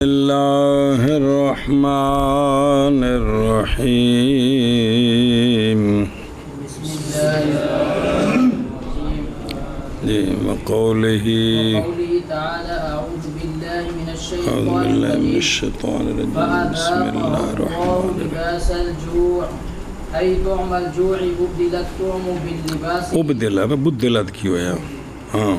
اللہ الرحمن الرحیم جی وقولہ تعالی اعوذ باللہ من الشیطان الرجیم بسم اللہ الرحمن لباس الجوع ای طعم الجوع ابدلت طعم باللباس بدلت کیوں ہے ہاں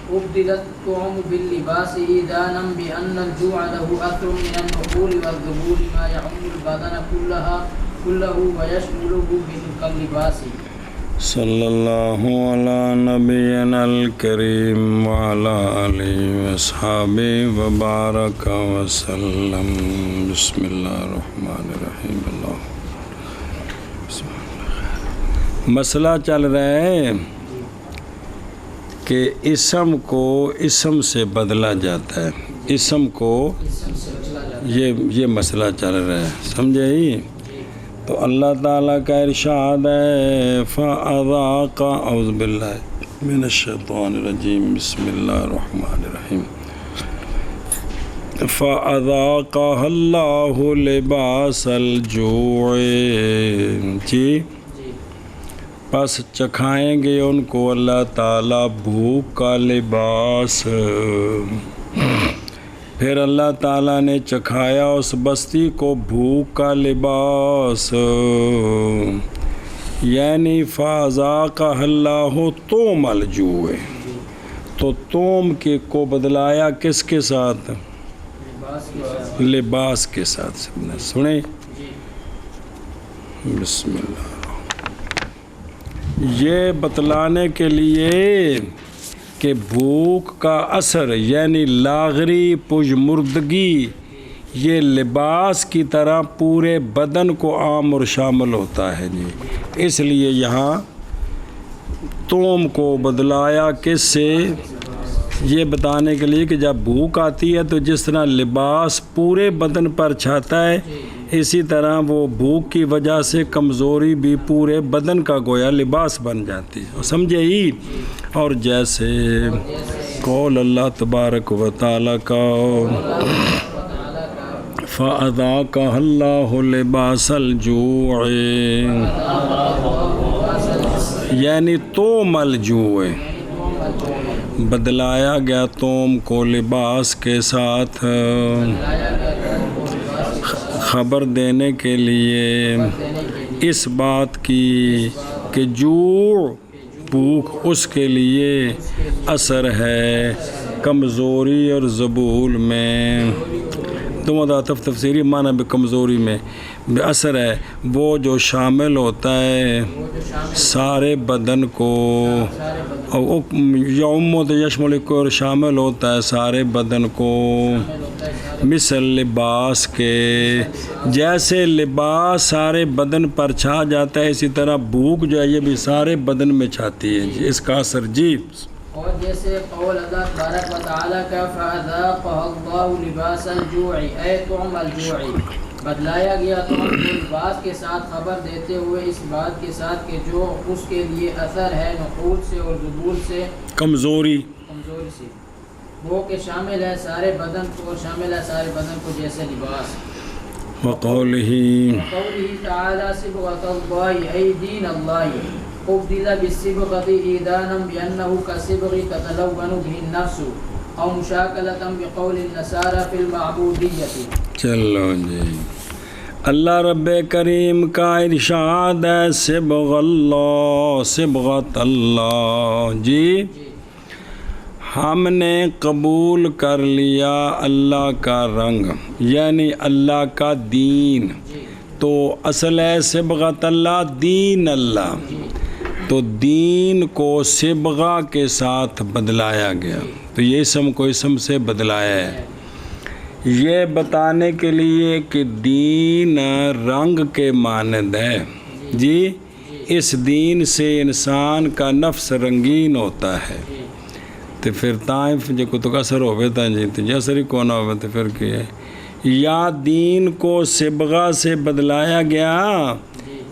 ابدلت طعم باللباس ایذانا بأن الجوع له أثر من النقول والذبول ما يعم البدن كله ويشمله باللباس صلی اللہ علی نبینا الکریم وعلی آلہ واصحابہ وبارک وسلم بسم اللہ الرحمن الرحیم اللہ مسئلہ چل رہا ہے کہ اسم کو اسم سے بدلا جاتا ہے اسم کو یہ مسئلہ چل رہا ہے سمجھے ہی تو اللہ تعالیٰ کا ارشاد ہے فَأَذَاقَ اعوذ باللہ من الشیطان الرجیم بسم اللہ الرحمن الرحیم فَأَذَاقَهَا اللَّهُ لِبَاسَ الْجُوعِ جی پس چکھائیں گے ان کو اللہ تعالیٰ بھوک کا لباس پھر اللہ تعالیٰ نے چکھایا اس بستی کو بھوک کا لباس یعنی فَأَذَاقَهَا اللَّهُ طُعْمَ الْجُوعِ تو طعم کو بدلایا کس کے ساتھ لباس کے ساتھ سنیں بسم اللہ یہ بتلانے کے لیے کہ بھوک کا اثر یعنی لاغری پژمردگی یہ لباس کی طرح پورے بدن کو عام اور شامل ہوتا ہے جی اس لیے یہاں طعم کو بدلایا کس سے یہ بتانے کے لیے کہ جب بھوک آتی ہے تو جس طرح لباس پورے بدن پر چھاتا ہے اسی طرح وہ بھوک کی وجہ سے کمزوری بھی پورے بدن کا گویا لباس بن جاتی ہے سمجھے ہی اور جیسے قول اللہ تبارک و تعالیٰ کا فَأَذَاقَهَا اللَّهُ لِبَاسَ الْجُوعِ یعنی طعم الجوع بدلایا گیا طعم کو لباس کے ساتھ خبر دینے کے لیے اس بات کی کہ جوع بھوک اس کے لیے اثر ہے کمزوری اور ذبول میں دونوں داتف تفسیری معنی بھی کمزوری میں اثر ہے وہ جو شامل ہوتا ہے سارے بدن کو یوم و یشمل کو اور شامل ہوتا ہے سارے بدن کو مثل لباس کے جیسے لباس سارے بدن پر چھا جاتا ہے اسی طرح بھوک جو ہے یہ بھی سارے بدن میں چھاتی ہے جی اس کا اثر جی اور جیسے قول اللہ تبارک و تعالیٰ کا فَأَذَاقَهَا اللَّهُ لِبَاسَ الْجُوعِ اے طعم الجوع بدلایا گیا طعم کو لباس کے ساتھ خبر دیتے ہوئے اس بات کے ساتھ کہ جو اس کے لیے اثر ہے نقول سے اور ذبول سے کمزوری سے وہ کہ شامل ہے سارے بدن کو شامل ہے سارے بدن کو جیسے لباس وقولہ تعالی صبغۃ اللہ ای دین اللہ ابدل بالصبغۃ ایذانا بانه كصبغ تتلون به النفس او مشاکلۃ بقول النصارى فی المعبودیۃ چلو جی اللہ رب کریم کا ارشاد ہے صبغۃ اللہ جی ہم نے قبول کر لیا اللہ کا رنگ یعنی اللہ کا دین تو اصل ہے صبغۃ اللہ دین اللہ تو دین کو صبغہ کے ساتھ بدلایا گیا تو یہ اسم کو اسم سے بدلایا ہے یہ بتانے کے لیے کہ دین رنگ کے مانند ہے جی اس دین سے انسان کا نفس رنگین ہوتا ہے تو پھر تائف جو کتو کا اثر ہوئے تھا جی تو اثر ہی کون ہوئے تو پھر کیا یا دین کو صبغہ سے بدلایا گیا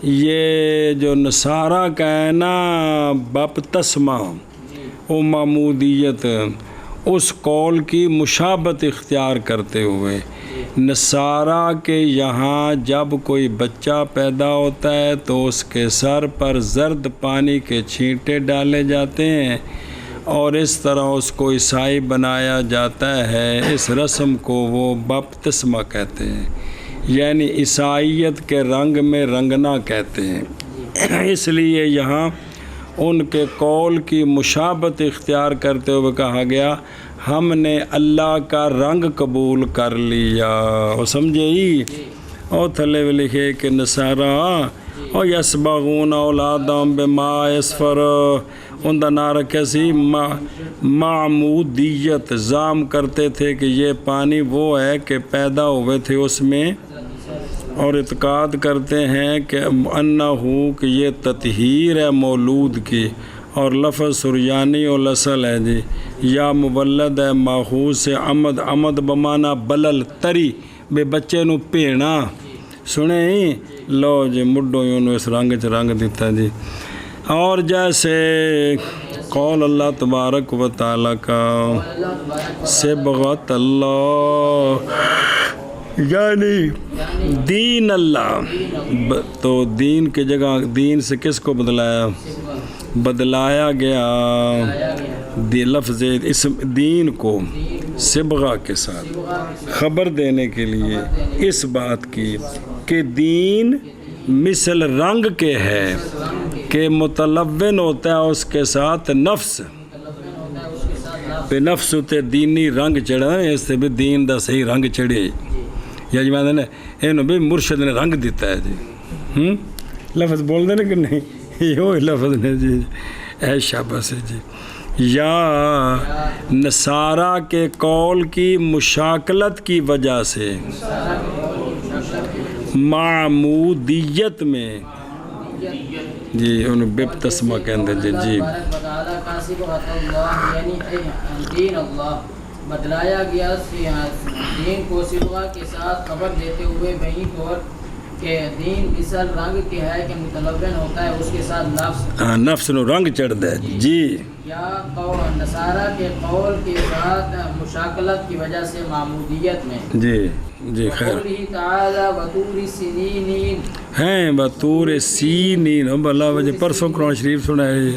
یہ جو نصارہ کا ہے نا بپتسمہ و معمودیت اس قول کی مشابت اختیار کرتے ہوئے نصارہ کے یہاں جب کوئی بچہ پیدا ہوتا ہے تو اس کے سر پر زرد پانی کے چھینٹے ڈالے جاتے ہیں اور اس طرح اس کو عیسائی بنایا جاتا ہے۔ اس رسم کو وہ بپتسمہ کہتے ہیں، یعنی عیسائیت کے رنگ میں رنگنا کہتے ہیں۔ اس لیے یہاں ان کے قول کی مشابت اختیار کرتے ہوئے کہا گیا ہم نے اللہ کا رنگ قبول کر لیا۔ اور سمجھے ہی اور تھلے میں لکھے کہ نصارہ اور یسبغون اولادہم بما یسفر ان دا نعرہ کیسی معمودیت زام کرتے تھے کہ یہ پانی وہ ہے کہ پیدا ہوئے تھے اس میں، اور اعتقاد کرتے ہیں کہ انہو کہ یہ تطہیر ہے مولود کی، اور لفظ سریانی اور اصل ہے جی، یا مولد ہے ماخوذ سے عمد، عمد بمانا بلل تری بے بچے نو پینا سنے ہی لو جی مڈو یوں اس رنگ چ رنگ دیتا جی۔ اور جیسے قول اللہ تبارک و تعالیٰ کا صبغۃ اللہ یعنی دین اللہ، تو دین کی جگہ دین سے کس کو بدلایا گیا لفظ اسم دین کو صبغہ کے ساتھ خبر دینے کے لیے اس بات کی کہ دین مثل رنگ کے ہے کہ متلون ہوتا ہے اس کے ساتھ نفس بے نفس تے دینی رنگ چڑھا، اس سے بھی دین دا صحیح رنگ چڑھے یا جی میں نے یہ بھی مرشد نے رنگ دیتا ہے جی، لفظ بول دے نا کہ نہیں یہ لفظ نے جی اے شاباش جی۔ یا نصارہ کے قول کی مشاکلت کی وجہ سے معمودیت میں جی انہوں بپتسمہ کے اندر جی بدلایا گیا دین کو صبغہ کے ساتھ خبر دیتے ہوئے وہیں طور کہ دین مثل رنگ کے ہے کہ متلون ہوتا ہے اس کے ساتھ نفس، نفس نو رنگ چڑھ دے جی، یا نصارہ کے قول کے ساتھ مشاکلت کی وجہ سے معمودیت میں جی جی خیر قوله تعالی بطور سنین ہیں بطور سینین اللہ وجہ پرسوں قرآن شریف سنا ہے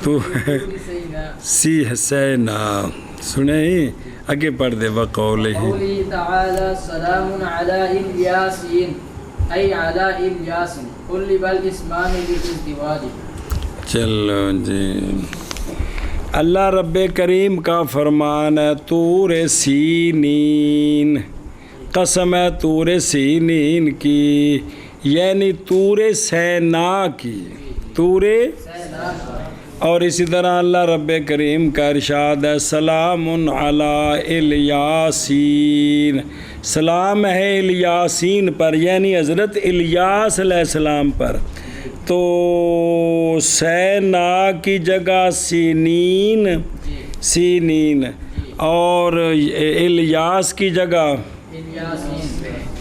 تو سی حسینہ سنے ہی آگے پڑھ دے وقولہ تعالی سلام علی الیاسین ای علی الیاسین کل بل اسمان بالازدواج۔ چلو جی اللہ رب کریم کا فرمان ہے طور سینین، قسم ہے طور سینین کی یعنی طور سینا کی، طور اور اسی طرح اللہ رب کریم کا ارشاد ہے سلام علی الیاسین، سلام ہے الیاسین پر یعنی حضرت الیاس علیہ السلام پر، تو سینا کی جگہ سینین سینین اور الیاس کی جگہ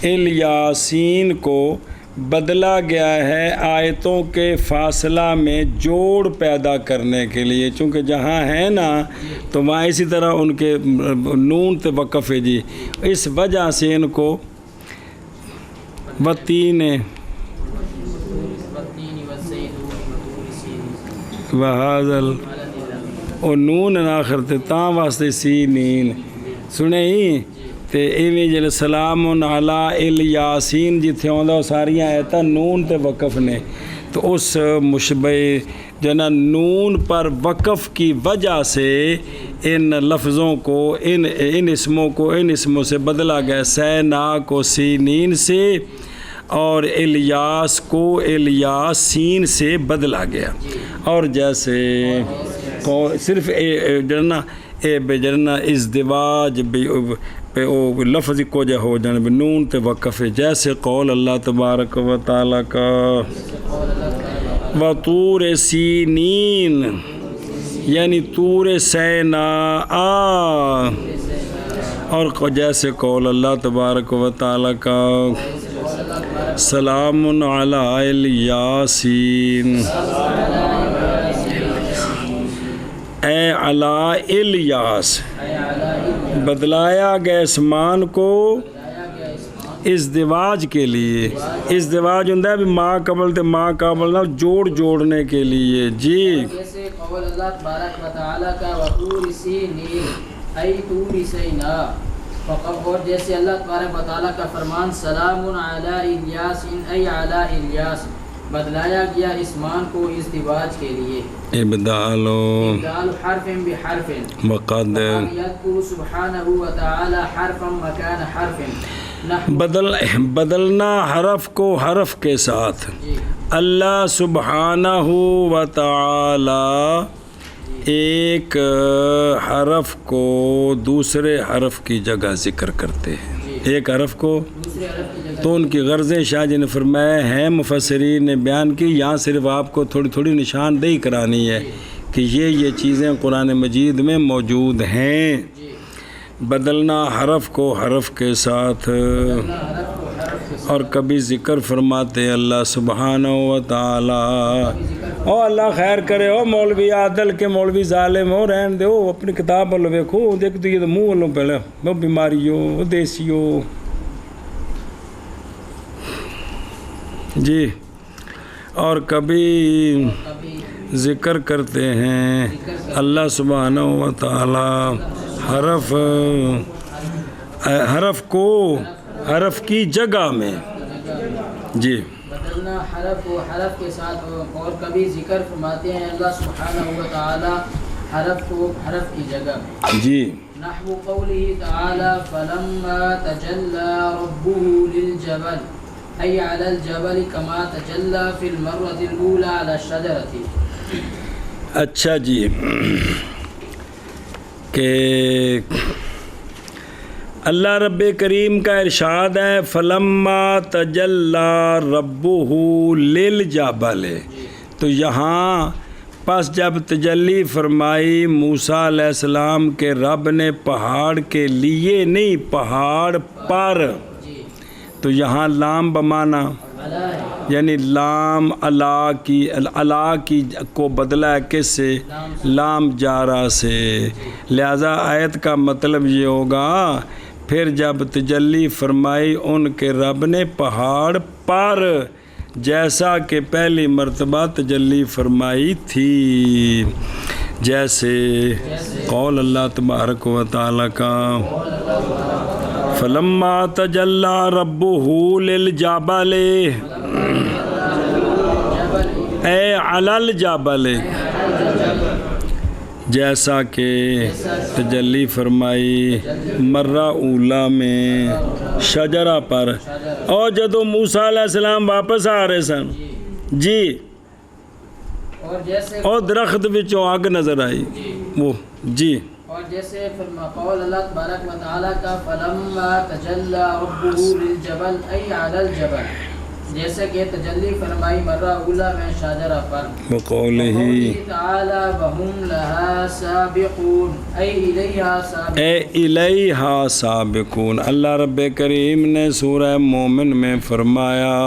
الیاسین کو بدلا گیا ہے آیتوں کے فاصلہ میں جوڑ پیدا کرنے کے لیے، چونکہ جہاں ہے نا تو وہاں اسی طرح ان کے نون تے وقف ہے جی، اس وجہ سے ان کو وطین وحاظل اور نون آخر تے تاں واسطے سینین سنے ہی تے ایویں جل سلام علی الیاسین جتھے ہوندا ساریاں آیتاں نون تے وقف نے، تو اس مشبہ جنا نون پر وقف کی وجہ سے ان لفظوں کو ان اسموں کو ان اسموں سے بدلا گیا، سینا کو سینین سے اور الیاس کو الیاسین سے بدلا گیا۔ اور جیسے صرف جرنا اے بے جرنا ازدواج پہ او لفظ کو جا ہو جانے نون تے وقف ہے، جیسے قول اللہ تبارک و تعالیٰ کا وطور سینین یعنی طور سینا اور جیسے قول اللہ تبارک و تعالیٰ کا سلام علی الیاسین اے علی الیاس، اے علی الیاس، بدلایا گیا اسمان کو بتلایا گیا اسمان ازدواج کے لیے. ازدواج ہوں بھی ماں قبل تے ماں قبل نہ جوڑنے کے لیے. جی جیسے قول اللہ تبارک و تعالی کا وطور سینین ای طور سینا، اور جیسے اللہ تبارک و تعالی کا فرمان سلام علی الیاس ای علی الیاس، بدلایا گیا اسمان کو ازدواج کے لیے. ابدال ابدال حرف بحرف، وقد یذکر سبحانہ و تعالی حرفا مکان حرف. بدلنا حرف کو حرف کے ساتھ. جی اللہ سبحانہ و تعالی ایک حرف کو دوسرے حرف کی جگہ ذکر کرتے ہیں. ایک حرف کو دوسرے عرب کی جگہ تو ان کی غرضیں شاہ جی نے فرمایا ہیں، مفسرین نے بیان کی. یہاں صرف آپ کو تھوڑی تھوڑی نشاندہی کرانی ہے کہ یہ چیزیں قرآن مجید میں موجود ہیں. جی بدلنا حرف کو حرف کے ساتھ. حرف کو حرف کے اور کبھی ذکر فرماتے اللہ سبحانہ و تعالی. او اللہ خیر کرے. او مولوی عادل کے مولوی ظالم ہو رہن دے. او اپنی کتاب والوں ویکھو، دیکھ تو یہ تو منہ والوں پہلے وہ بیماریوں وہ دیسیوں. جی اور کبھی کبھی ذکر کرتے ہیں اللہ سبحانہ و تعالی حرف کو حرف کی جگہ میں. جی بدلنا حرف کو حرف کے ساتھ. اور کبھی ذکر فرماتے ہیں اللہ سبحانہ و تعالی حرف کو حرف کی جگہ میں. جی نحو قوله تعالی فلما تجلى ربه للجبل ای علی الجبل کما تجلى فی المرة الاولى علی الشجرة. اچھا جی کہ اللہ رب کریم کا ارشاد ہے فلما تجلی ربہ للجبل. تو یہاں پس جب تجلی فرمائی موسیٰ علیہ السلام کے رب نے پہاڑ کے لیے نہیں پہاڑ پر. جی تو یہاں لام بمانا علی ہے، یعنی لام اللہ کی کو بدلا ہے کس سے؟ لام جارہ سے. لہذا آیت کا مطلب یہ ہوگا پھر جب تجلی فرمائی ان کے رب نے پہاڑ پر، جیسا کہ پہلی مرتبہ تجلی فرمائی تھی. جیسے قول اللہ تبارک و تعالی کا فلما تجلی ربہ للجبل اے علی الجبل، جیسا کہ تجلی فرمائی مرہ اولا میں شجرہ پر. اور جدو موسیٰ علیہ السلام واپس آ رہے سن جی اور جیسے اور درخت وچوں آگ نظر آئی وہ. جی اور جیسے قول اللہ تبارک و تعالی کا فلما تجلی ربہ للجبل ای علی الجبل، جیسے کہ تجلی فرمائی مرہ اولا میں شجرہ پر. وقولہ تعالی وہم لہا سابقون ای الیہا سابقون. اے الیہا سابقون. اللہ رب کریم نے سورہ مومن میں فرمایا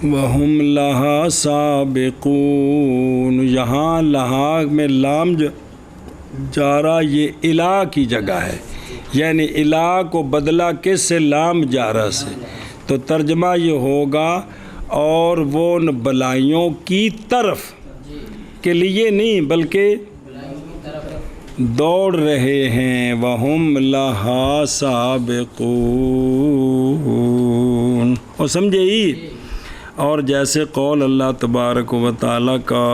وہم لہا سابقون. یہاں لہا میں لام جارہ یہ الہ کی جگہ ہے، یعنی الہ کو بدلا کس سے؟ لام جارہ سے. تو ترجمہ یہ ہوگا اور وہ ان بلائیوں کی طرف کے لیے نہیں بلکہ دوڑ رہے ہیں. وَهُمْ لَهَا سَابِقُونَ. اور سمجھے ہی. اور جیسے قول اللہ تبارک و تعالیٰ کا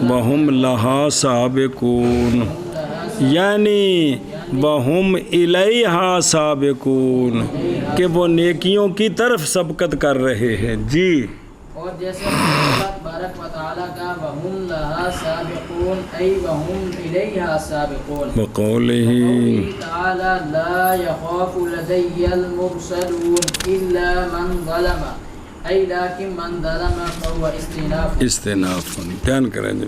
وَهُمْ لَهَا سَابِقُونَ، یعنی وَهُمْ إِلَيْهَا سَابِقُونَ، کہ وہ نیکیوں کی طرف سبقت کر رہے ہیں. جی اور جیسے اللہ تبارک و تعالی کا وَهُمْ لَهَا سَابِقُونَ ای وَهُمْ إِلَيْهَا سَابِقُونَ. وقوله تعالی لا يخاف لدي المرسلون إلا من ظلم ای لیکن من ظلم فهو استناف. دھیان کریں جی.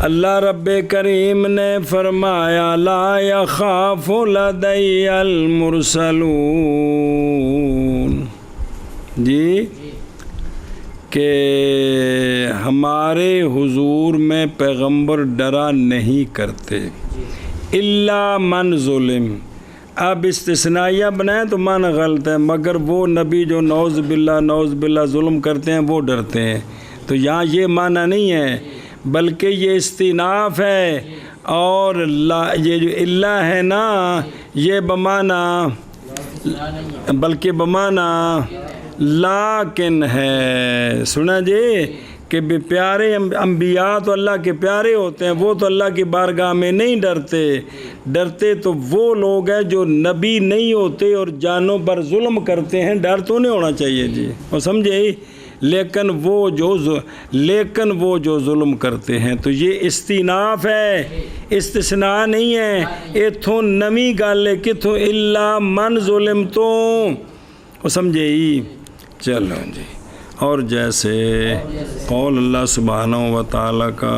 اللہ رب کریم نے فرمایا لا یخاف لدی المرسلون. جی کہ ہمارے حضور میں پیغمبر ڈرا نہیں کرتے، الا من ظلم. اب استثنائیہ بنائیں تو معنی غلط ہے، مگر وہ نبی جو نعوذ باللہ ظلم کرتے ہیں وہ ڈرتے ہیں. تو یہاں یہ معنی نہیں ہے، بلکہ یہ استئناف ہے. اور یہ جو اللہ ہے نا، یہ بمعنی بلکہ بمعنی لیکن ہے. سنا جی کہ پیارے انبیاء تو اللہ کے پیارے ہوتے ہیں، وہ تو اللہ کی بارگاہ میں نہیں ڈرتے تو وہ لوگ ہیں جو نبی نہیں ہوتے اور جانوں پر ظلم کرتے ہیں. ڈر تو نہیں ہونا چاہیے جی، وہ سمجھے. لیکن وہ جو ظلم کرتے ہیں، تو یہ استئناف ہے، استثناء نہیں ہے. اتھوں نمی گل ہے کتھوں الا من ظلم تو، وہ سمجھے ہی. چلو جی. اور جیسے قول اللہ سبحانہ و تعالیٰ کا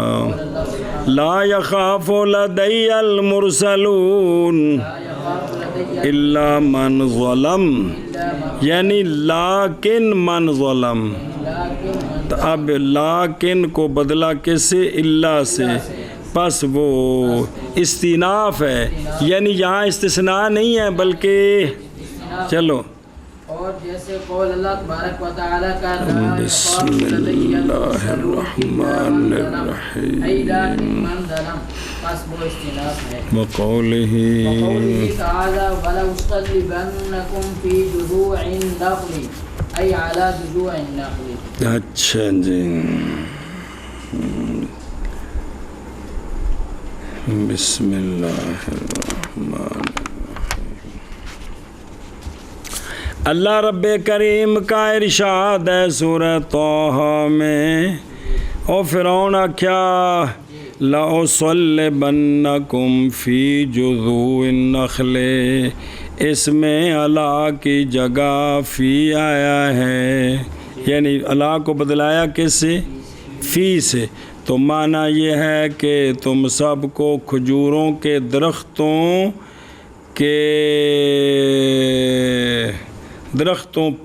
لا یخاف لدی المرسلون الا من ظلم، یعنی لیکن من ظلم. اب لیکن کو بدلا کس سے؟ اللہ سے. پس وہ استئناف ہے، یعنی یہاں استثناء نہیں ہے بلکہ چلو. اور جیسے قول اللہ تبارک و تعالیٰ کا بسم اللہ الرحمن الرحیم وقولہ تعالیٰ وَلَأُصْطَلِّبَنَّكُمْ فِي جُذُوعِ النَّخْلِ أي على جذوع النخل. اچھا جی. بسم اللہ الرحمن. اللہ رب کریم کا ارشاد ہے سورہ طٰہٰ میں، او فرعون آکھیا لَأُصَلِّبَنَّكُمْ فِي جُذُوعِ النَّخْلِ، اس میں اللہ کی جگہ فی آیا ہے، یعنی اللہ کو بدلایا کس سے؟ فی سے. تو معنی یہ ہے کہ تم سب کو کھجوروں کے درختوں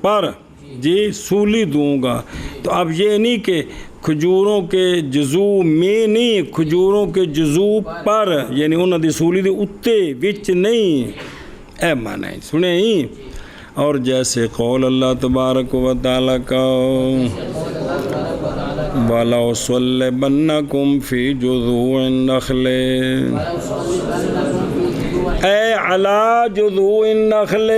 پر جی سولی دوں گا. تو اب یہ نہیں کہ کھجوروں کے جزو میں نہیں، کھجوروں کے جزو پر، یعنی انہوں دی سولی دے اتے وچ نہیں، اے معنی سنے ہی. اور جیسے قول اللہ تبارک و تعالیٰ کا وَلَأُصَلِّبَنَّكُمْ فِي جُذُوعِ النَّخْلِ اے علی جذوع النخل.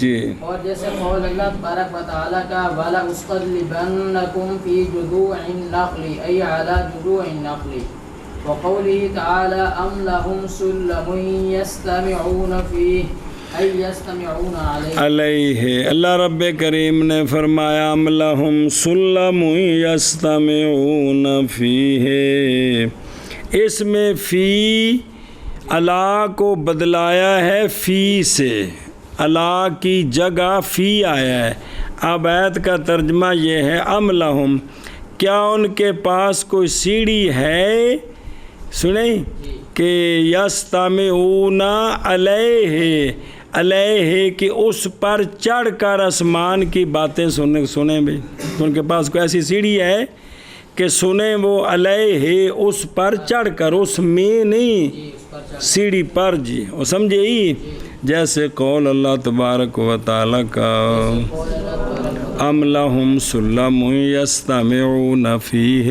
جی. اور جیسے قول اللہ تبارک و تعالیٰ کا وَلَأُصْطَلِّبَنَّكُمْ فِي جُذُوعِ النَّخْلِ أي على جذوع النخل. وقوله تعالى أم لهم سلم يستمعون فيه أي يستمعون علیہ. اللہ رب کریم نے فرمایا ام لهم سلم يستمعون فيه، اس میں فی اللہ کو بدلایا ہے فی سے، اللہ کی جگہ فی آیا ہے. اب آیت کا ترجمہ یہ ہے ام لہم، کیا ان کے پاس کوئی سیڑھی ہے، سنیں کہ یستمعون علیہ کہ اس پر چڑھ کر آسمان کی باتیں سنیں بھی. ان کے پاس کوئی ایسی سیڑھی ہے کہ سنیں وہ علیہ اس پر چڑھ کر، اس میں نہیں سیڑھی پر. جی وہ سمجھے ہی. جیسے قول اللہ تبارک و تعالیٰ کا ام لہم سلم یستمعون فیہ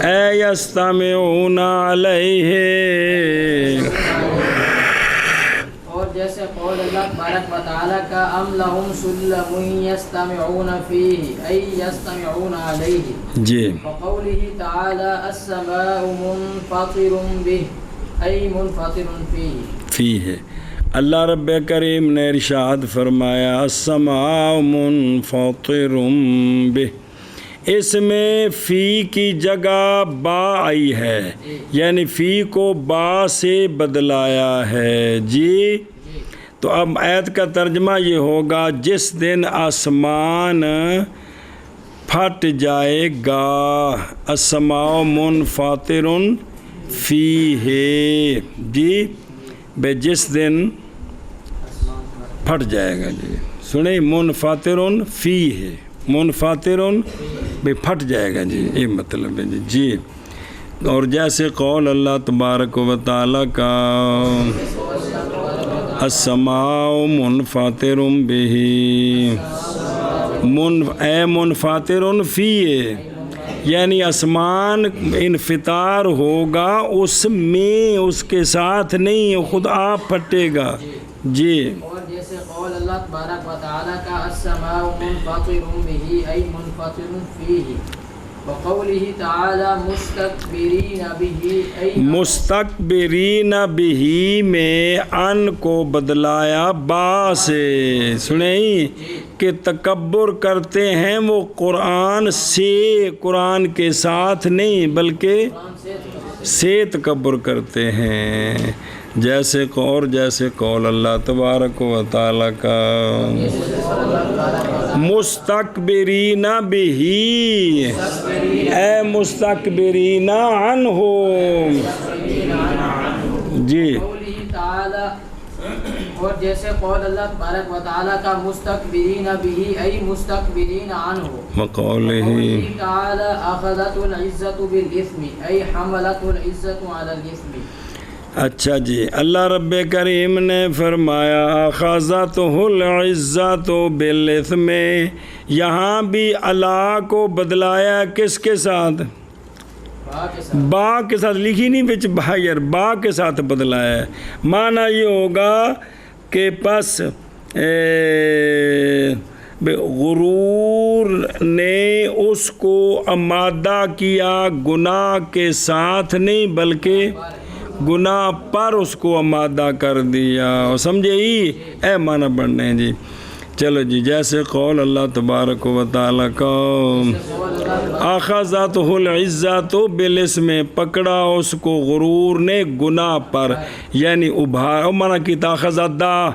اے یستمعون علیہ. اور جیسے قول اللہ تبارک و تعالیٰ کا ام لہم سلم یستمعون فیہ ای یستمعون علیہ. جی. وقولہ تعالی السماء منفطر بہ ای منفطر فیہ. اللہ رب کریم نے ارشاد فرمایا السماء منفطر بہ، اس میں فی کی جگہ با آئی ہے، یعنی فی کو با سے بدلایا ہے. جی. تو اب آیت کا ترجمہ یہ ہوگا جس دن آسمان پھٹ جائے گا. السماء منفطر فیہ. جی بے جس دن پھٹ جائے گا جی. سنیں منفطرن فی ہے, منفطرن بھئی پھٹ جائے گا جی, یہ مطلب ہے جی. جی اور جیسے قول اللہ تبارک و تعالیٰ کا السماء منفطر بہ, اے منفطر فی ہے, یعنی آسمان انفطار ہوگا اس میں, اس کے ساتھ نہیں, خود آپ پھٹے گا. جی اور جیسے قول اللہ تبارک و تعالیٰ کا السماء منفطر بہ ای منفطر فیہ, وقوله تعالی مستکبرین بہ ای مستکبرین بہ میں ان کو بدلایا با سے. سنیں کہ تکبر کرتے ہیں وہ قرآن سے, قرآن کے ساتھ نہیں بلکہ سے تکبر کرتے ہیں. جیسے قول اللہ تبارک و تعالیٰ کا مستکبرین بہ, اے مستکبرین عنہ. جی قوله تعالی, اور جیسے قول اللہ تبارک و تعالیٰ کا مستکبرین بہ ای مستکبرین عنہ, وقولہ تعالی اخذت العزت بالاثم ای حملت العزت علی الاثم. اچھا جی, اللہ رب کریم نے فرمایا اخذتہ العزت بالاثم, یہاں بھی اللہ کو بدلایا کس کے ساتھ؟ با کے ساتھ. لکھی نہیں بچ با یار, با کے ساتھ بدلایا ہے. معنی یہ ہوگا کہ پس غرور نے اس کو آمادہ کیا گناہ کے ساتھ نہیں بلکہ گناہ پر اس کو آمادہ کر دیا. سمجھے ہی اے معنی بڑھنے جی. چلو جی, جیسے قول اللہ تبارک و تعالیٰ کا اخذتہ العزت بالاسم, پکڑا اس کو غرور نے گناہ پر, یعنی ابھار مانا کی تاخذت دا.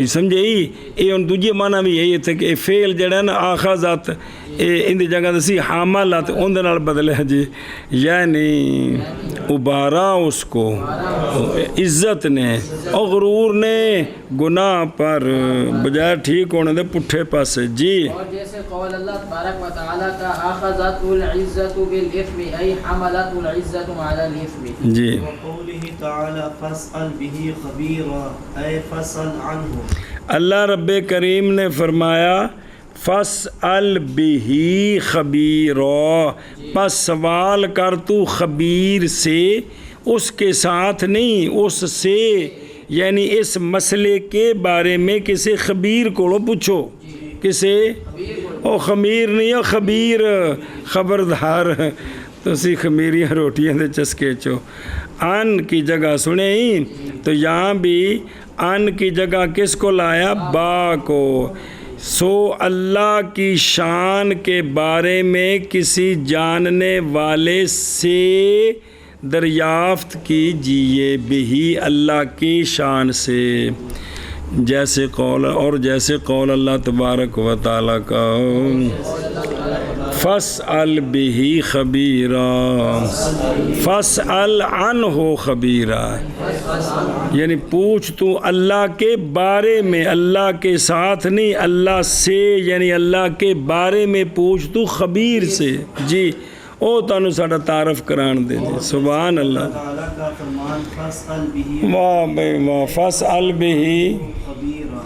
سمجھے ہی یہ ان دوجے معنی بھی یہی تھے کہ فعل جڑا نا آخذت ان دی جگہ دسی حاملت ان دے نال بدلے جی, یعنی ابھارا اس کو عزت نے اور غرور نے گناہ پر, بجائے ٹھیک ہونے دے پٹھے پاسے. جی اور جیسے قول اللہ تبارک و تعالیٰ کا اخذت العزت بالاثم ای حملت العزت علی الاثم. جی وقوله تعالی فاسأل به خبیرا اے فاسأل عنہ. اللہ رب کریم نے فرمایا فاسأل بہ خبیرا, پس سوال کر تو خبیر سے, اس کے ساتھ نہیں, اس سے, یعنی اس مسئلے کے بارے میں کسی خبیر کو پوچھو. کسے؟ او خمیر نہیں ہو, خبیر, خبردار. تو اسی خمیریاں روٹیاں دے چسکے چو. ان کی جگہ سنیں ہی تو یہاں بھی ان کی جگہ کس کو لایا؟ با کو. سو اللہ کی شان کے بارے میں کسی جاننے والے سے دریافت کیجیے, بہی اللہ کی شان سے. جیسے قول اللہ تبارک و تعالیٰ کا فاسأل بہ خبیرا, فاسأل عنہ خبیرا, یعنی پوچھ تو اللہ کے بارے میں, اللہ کے ساتھ نہیں, اللہ سے, یعنی اللہ کے بارے میں پوچھ تو خبیر سے. جی او تانوں ساڈا تعارف کران دے جی. سبحان اللہ. تعالیٰ کا فرمان فاسأل به واہ بھائی واہ, فاسأل بہ, خبیرا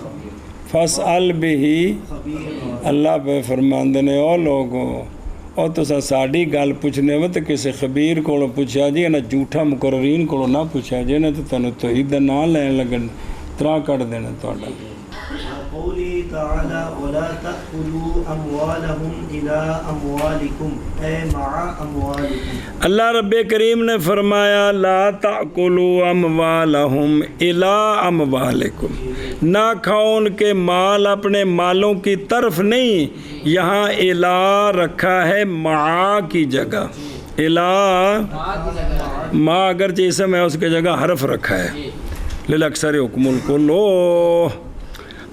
فاسأل بہ. خبیرا. اللہ پہ فرماندے نے او لوگو او تو ساڈی گل پوچھنے میں تو کسی خبیر کو پوچھا جی, نہ جھوٹا مقررین کو نہ پوچھا جی, نہ تو تانوں توحید دا نام لین لگن ترا کٹ دینا تہاڈا. قولی تعالی ولا تأکلوا اموالهم الى اموالکم اے مع اموالکم. اللہ رب کریم نے فرمایا لا تأکلوا اموالہم الی اموالکم, نہ کھاؤ ان کے مال اپنے مالوں کی طرف نہیں. یہاں الا رکھا ہے مع کی جگہ. الا ما اگرچہ اسم ہے اس کی جگہ حرف رکھا ہے, للاکثر حکم الکلو.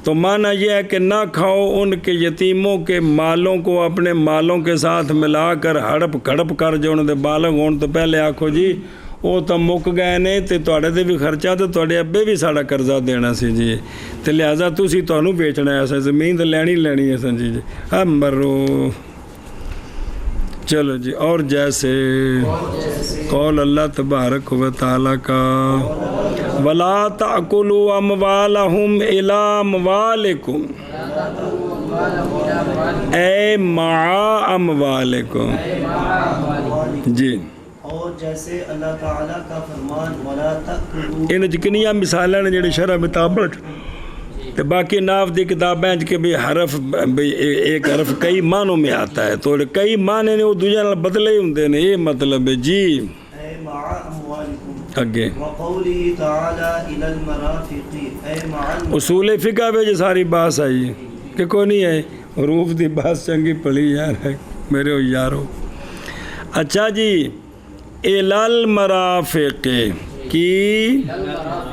تو معنی یہ ہے کہ نہ کھاؤ ان کے یتیموں کے مالوں کو اپنے مالوں کے ساتھ ملا کر ہڑپ کھڑپ کر جو انہوں نے بالغ ہون تو پہلے آکھو جی ਉਹ ਤਾਂ ਮੁੱਕ ਗਏ ਨੇ ਤੇ ਤੁਹਾਡੇ ਤੇ ਵੀ ਖਰਚਾ ਤੇ ਤੁਹਾਡੇ ਅੱਬੇ ਵੀ ਸਾਡਾ ਕਰਜ਼ਾ ਦੇਣਾ ਸੀ ਜੀ ਤੇ ਲਿਹਾਜ਼ਾ ਤੁਸੀਂ ਤੁਹਾਨੂੰ ਵੇਚਣਾ ਹੈ ਜ਼ਮੀਨ ਤਾਂ ਲੈਣੀ ਹੈ ਸੰਜੀ ਜੀ ਮਰੋ چلو جی اور جیسے قول اللہ تبارک و تعالیٰ کا وَلَا تَأْكُلُوا أَمْوَالَهُمْ إِلَىٰ أَمْوَالِكُمْ اے مع أموالكم جی اور جیسے اللہ تعالیٰ کا فرمان وَلَا تَأْكُلُوا ان کنیاں مثالیں نے جڑی شرح مطابق تو باقی ناف دی کتابیں کہ بھی حرف ایک حرف کئی معنوں میں آتا ہے تو کئی معنی نے وہ دوجہ نال بدلے ہی ہوندے نے یہ مطلب ہے جی اے مع اموالکم اگے وقوله تعالی الى المرافق اے مع اصول فقہ میں جو ساری بات آئی کہ کوئی نہیں ہے حروف دی بات چنگی پڑھی یار میرے ہو یارو اچھا جی الال مرافق کی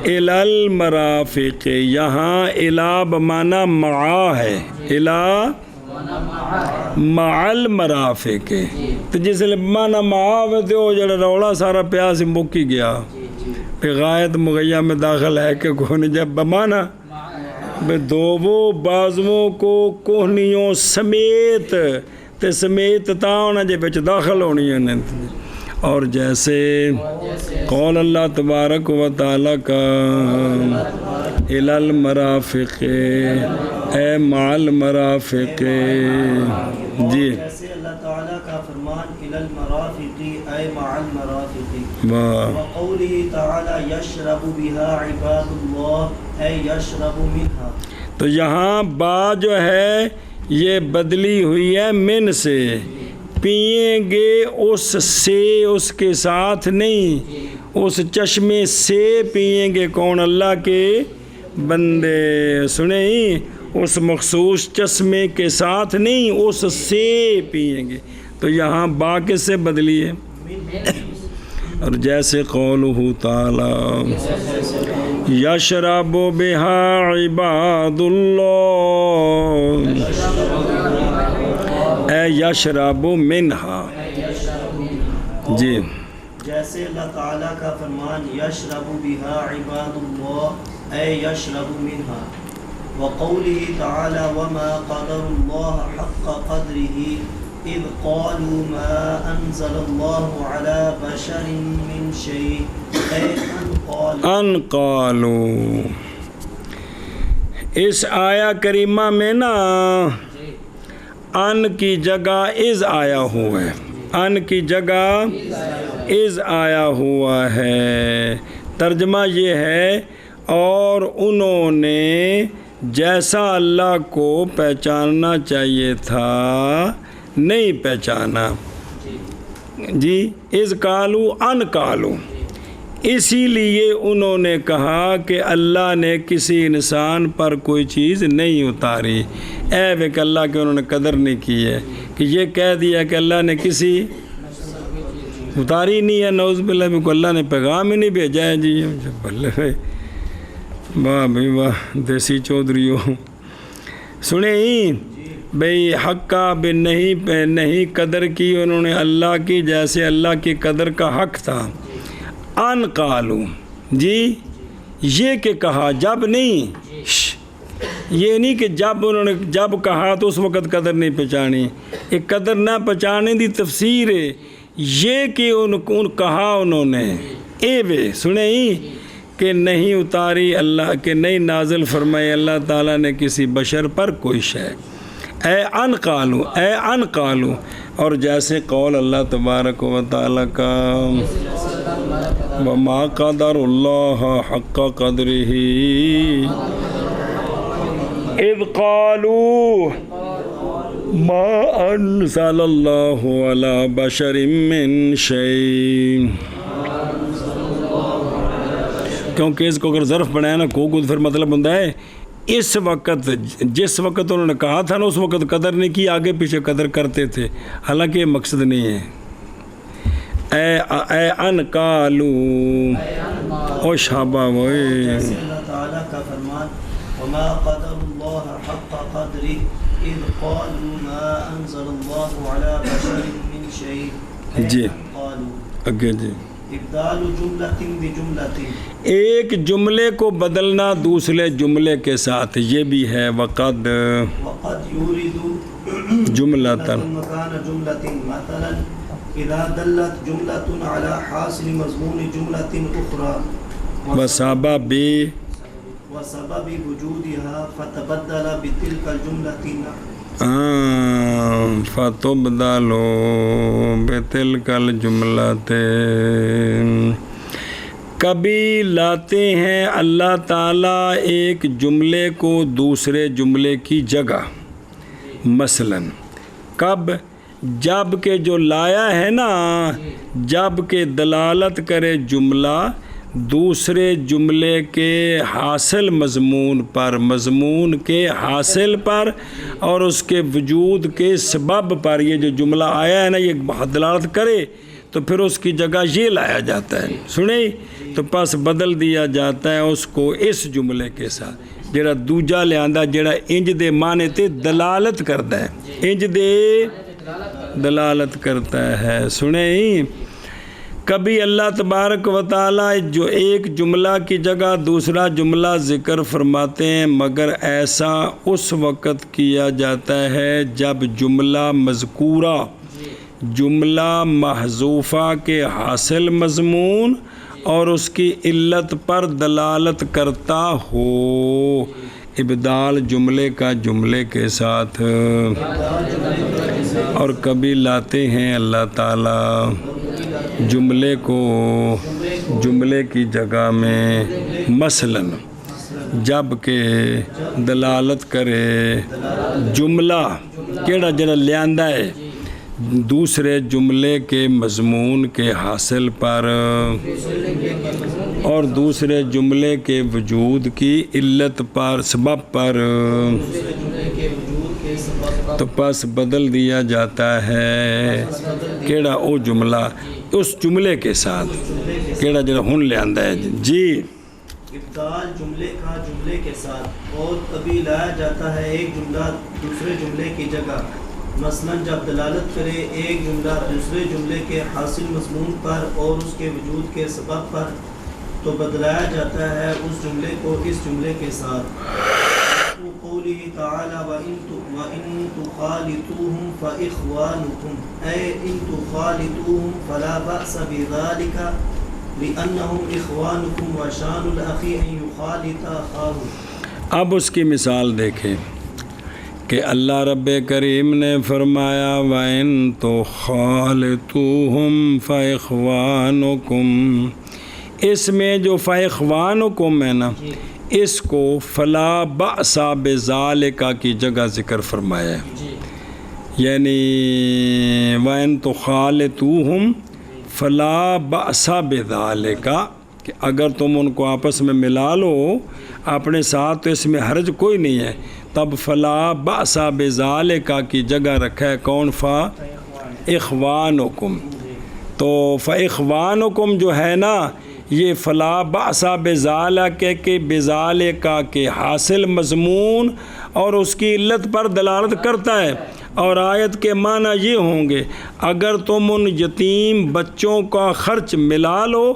الال مرافق یہاں الا بمانا معا ہے الا مع المرافق تو جس لئے بمانا معا ہوتے ہو جڑا روڑا سارا پیاس مکی گیا پہ غایت مغیہ میں داخل ہے کہ کوہنی جب بمانا بے دوبو بازموں کو کوہنیوں سمیت تے سمیت تاؤنا جب بچ داخل ہونی ہے اور جیسے قول اللہ تبارک و تعالیٰ کا الی المرافق اے مع المرافق جی جیسے اللہ تعالیٰ کا فرمان الی المرافق اے مع المرافق وقوله تعالی یشرب بها عباد اللہ اے یشرب منها تو یہاں با جو ہے یہ بدلی ہوئی ہے من سے پئیں گے اس سے اس کے ساتھ نہیں اس چشمے سے پئیں گے کون اللہ کے بندے سنیں اس مخصوص چشمے کے ساتھ نہیں اس سے پئیں گے تو یہاں با کس سے بدلی ہے اور جیسے قولہ تعالی یشرب بہا عباد اللہ اے یشرب منہا جی جیسے اللہ تعالیٰ کا فرمان یشرب بها عباد اللہ اے یشرب منها وقوله تعالی وما قدر اللہ حق قدره اذ قالوا ما انزل اللہ على بشر من شيء اے ان قالوا اس آیہ کریمہ میں نا ان کی جگہ از آیا ہوا ہے ان کی جگہ از آیا ہوا ہے ترجمہ یہ ہے اور انہوں نے جیسا اللہ کو پہچاننا چاہیے تھا نہیں پہچانا جی از کالو ان کالو اسی لیے انہوں نے کہا کہ اللہ نے کسی انسان پر کوئی چیز نہیں اتاری اے کہ اللہ کے انہوں نے قدر نہیں کی ہے کہ یہ کہہ دیا کہ اللہ نے کسی اتاری نہیں ہے نعوذ باللہ میں کو اللہ نے پیغام ہی نہیں بھیجا ہے جی بھلے واہ بھائی واہ دیسی چودھریوں سنیں بھئی حق کا بھی نہیں قدر کی انہوں نے اللہ کی جیسے اللہ کی قدر کا حق تھا ان قالو جی یہ کہ کہا جب نہیں یہ نہیں کہ جب انہوں نے جب کہا تو اس وقت قدر نہیں پہچانی ایک قدر نہ پہچانے دی تفسیر ہے یہ کہ ان کہا انہوں نے اے وے سنیں کہ نہیں اتاری اللہ کہ نہیں نازل فرمائے اللہ تعالیٰ نے کسی بشر پر کوئی شے اے ان قالو اور جیسے قول اللہ تبارک و تعالیٰ کا وما قدر اللہ حق قدرہ اذ قالوا ما انزل اللہ علی بشر من شیء کیونکہ اس کو اگر ظرف بنایا نا کو پھر مطلب ہوتا ہے اس وقت جس وقت انہوں نے کہا تھا نا اس وقت قدر نہیں کی آگے پیچھے قدر کرتے تھے حالانکہ یہ مقصد نہیں ہے اے ان قالو او شابہ وے اللہ تعالیٰ کا فرمان وما قدر اللہ حق قدره اذ قالوا ما انزل اللہ على بشر من شيء جی اگے جی ابدال جملۃ بجملۃ، ایک جملے کو بدلنا دوسرے جملے کے ساتھ، یہ بھی ہے وقد وقد یورد جملتاً مکان جملۃ، مثلا اذا دلت جملۃ علی حاصل مضمون جملۃ اخرى وسبب وسبب وجودها فتبدل بتلك الجملة فتبدل بتلك الجملۃ، کبھی لاتے ہیں اللہ تعالیٰ ایک جملے کو دوسرے جملے کی جگہ، مثلا کب، جب کہ جو لایا ہے نا، جب کہ دلالت کرے جملہ دوسرے جملے کے حاصل مضمون پر، مضمون کے حاصل پر اور اس کے وجود کے سبب پر، یہ جو جملہ آیا ہے نا یہ دلالت کرے تو پھر اس کی جگہ یہ لایا جاتا ہے، سنیں، تو پس بدل دیا جاتا ہے اس کو اس جملے کے ساتھ جڑا دوجا لیاندا جڑا انج دے معنی تے دلالت کرتا ہے، انج دے دلالت کرتا ہے، سنیں۔ کبھی اللہ تبارک و تعالیٰ جو ایک جملہ کی جگہ دوسرا جملہ ذکر فرماتے ہیں، مگر ایسا اس وقت کیا جاتا ہے جب جملہ مذکورہ، جملہ محذوفہ کے حاصل مضمون اور اس کی علت پر دلالت کرتا ہو، ابدال جملے کا جملے کے ساتھ، اور کبھی لاتے ہیں اللہ تعالیٰ جملے کو جملے کی جگہ میں، مثلاً جب کہ دلالت کرے جملہ کیڑا جڑا لیاندا ہے دوسرے جملے کے مضمون کے حاصل پر اور دوسرے جملے کے وجود کی علت پر، سبب پر، تو پس بدل دیا جاتا ہے کیڑا او جملہ اس جملے کے ساتھ، کیڑا جڑا ہن لے آندا ہے جی، ابدال جملے کا جملے کے ساتھ، اور کبھی لایا جاتا ہے ایک جملہ دوسرے جملے کی جگہ، مثلا جب دلالت کرے ایک جملہ دوسرے جملے کے حاصل مضمون پر اور اس کے وجود کے سبب پر تو بدلایا جاتا ہے اس جملے کو اس جملے کے ساتھ، قوله تعالی وَإِن تُخَالِطُوهُمْ فَإِخْوَانُكُمْ، اے ان تخالطوهم فلا بأس بذلك لأنهم إخوانكم وشان الأخي أن يخالط أخاه۔ اب اس کی مثال دیکھیں کہ اللہ رب کریم نے فرمایا وَإِن تُخَالِطُوهُمْ فَإِخْوَانُكُمْ، اس میں جو فَإِخْوَانُكُمْ ہے نا، اس کو فلا بأس بذالک کی جگہ ذکر فرمایا ہے، یعنی وَإِن تُخَالِطُوهُمْ فلا بأس بذالک، کہ اگر تم ان کو آپس میں ملا لو اپنے ساتھ تو اس میں حرج کوئی نہیں ہے، تب فلا بأس بذالک کی جگہ رکھا ہے کون، فإخوانکم، تو فإخوانکم جو ہے نا یہ فلا بأس بذالک کے بذالک کے حاصل مضمون اور اس کی علت پر دلالت کرتا ہے، اور آیت کے معنی یہ ہوں گے اگر تم ان یتیم بچوں کا خرچ ملا لو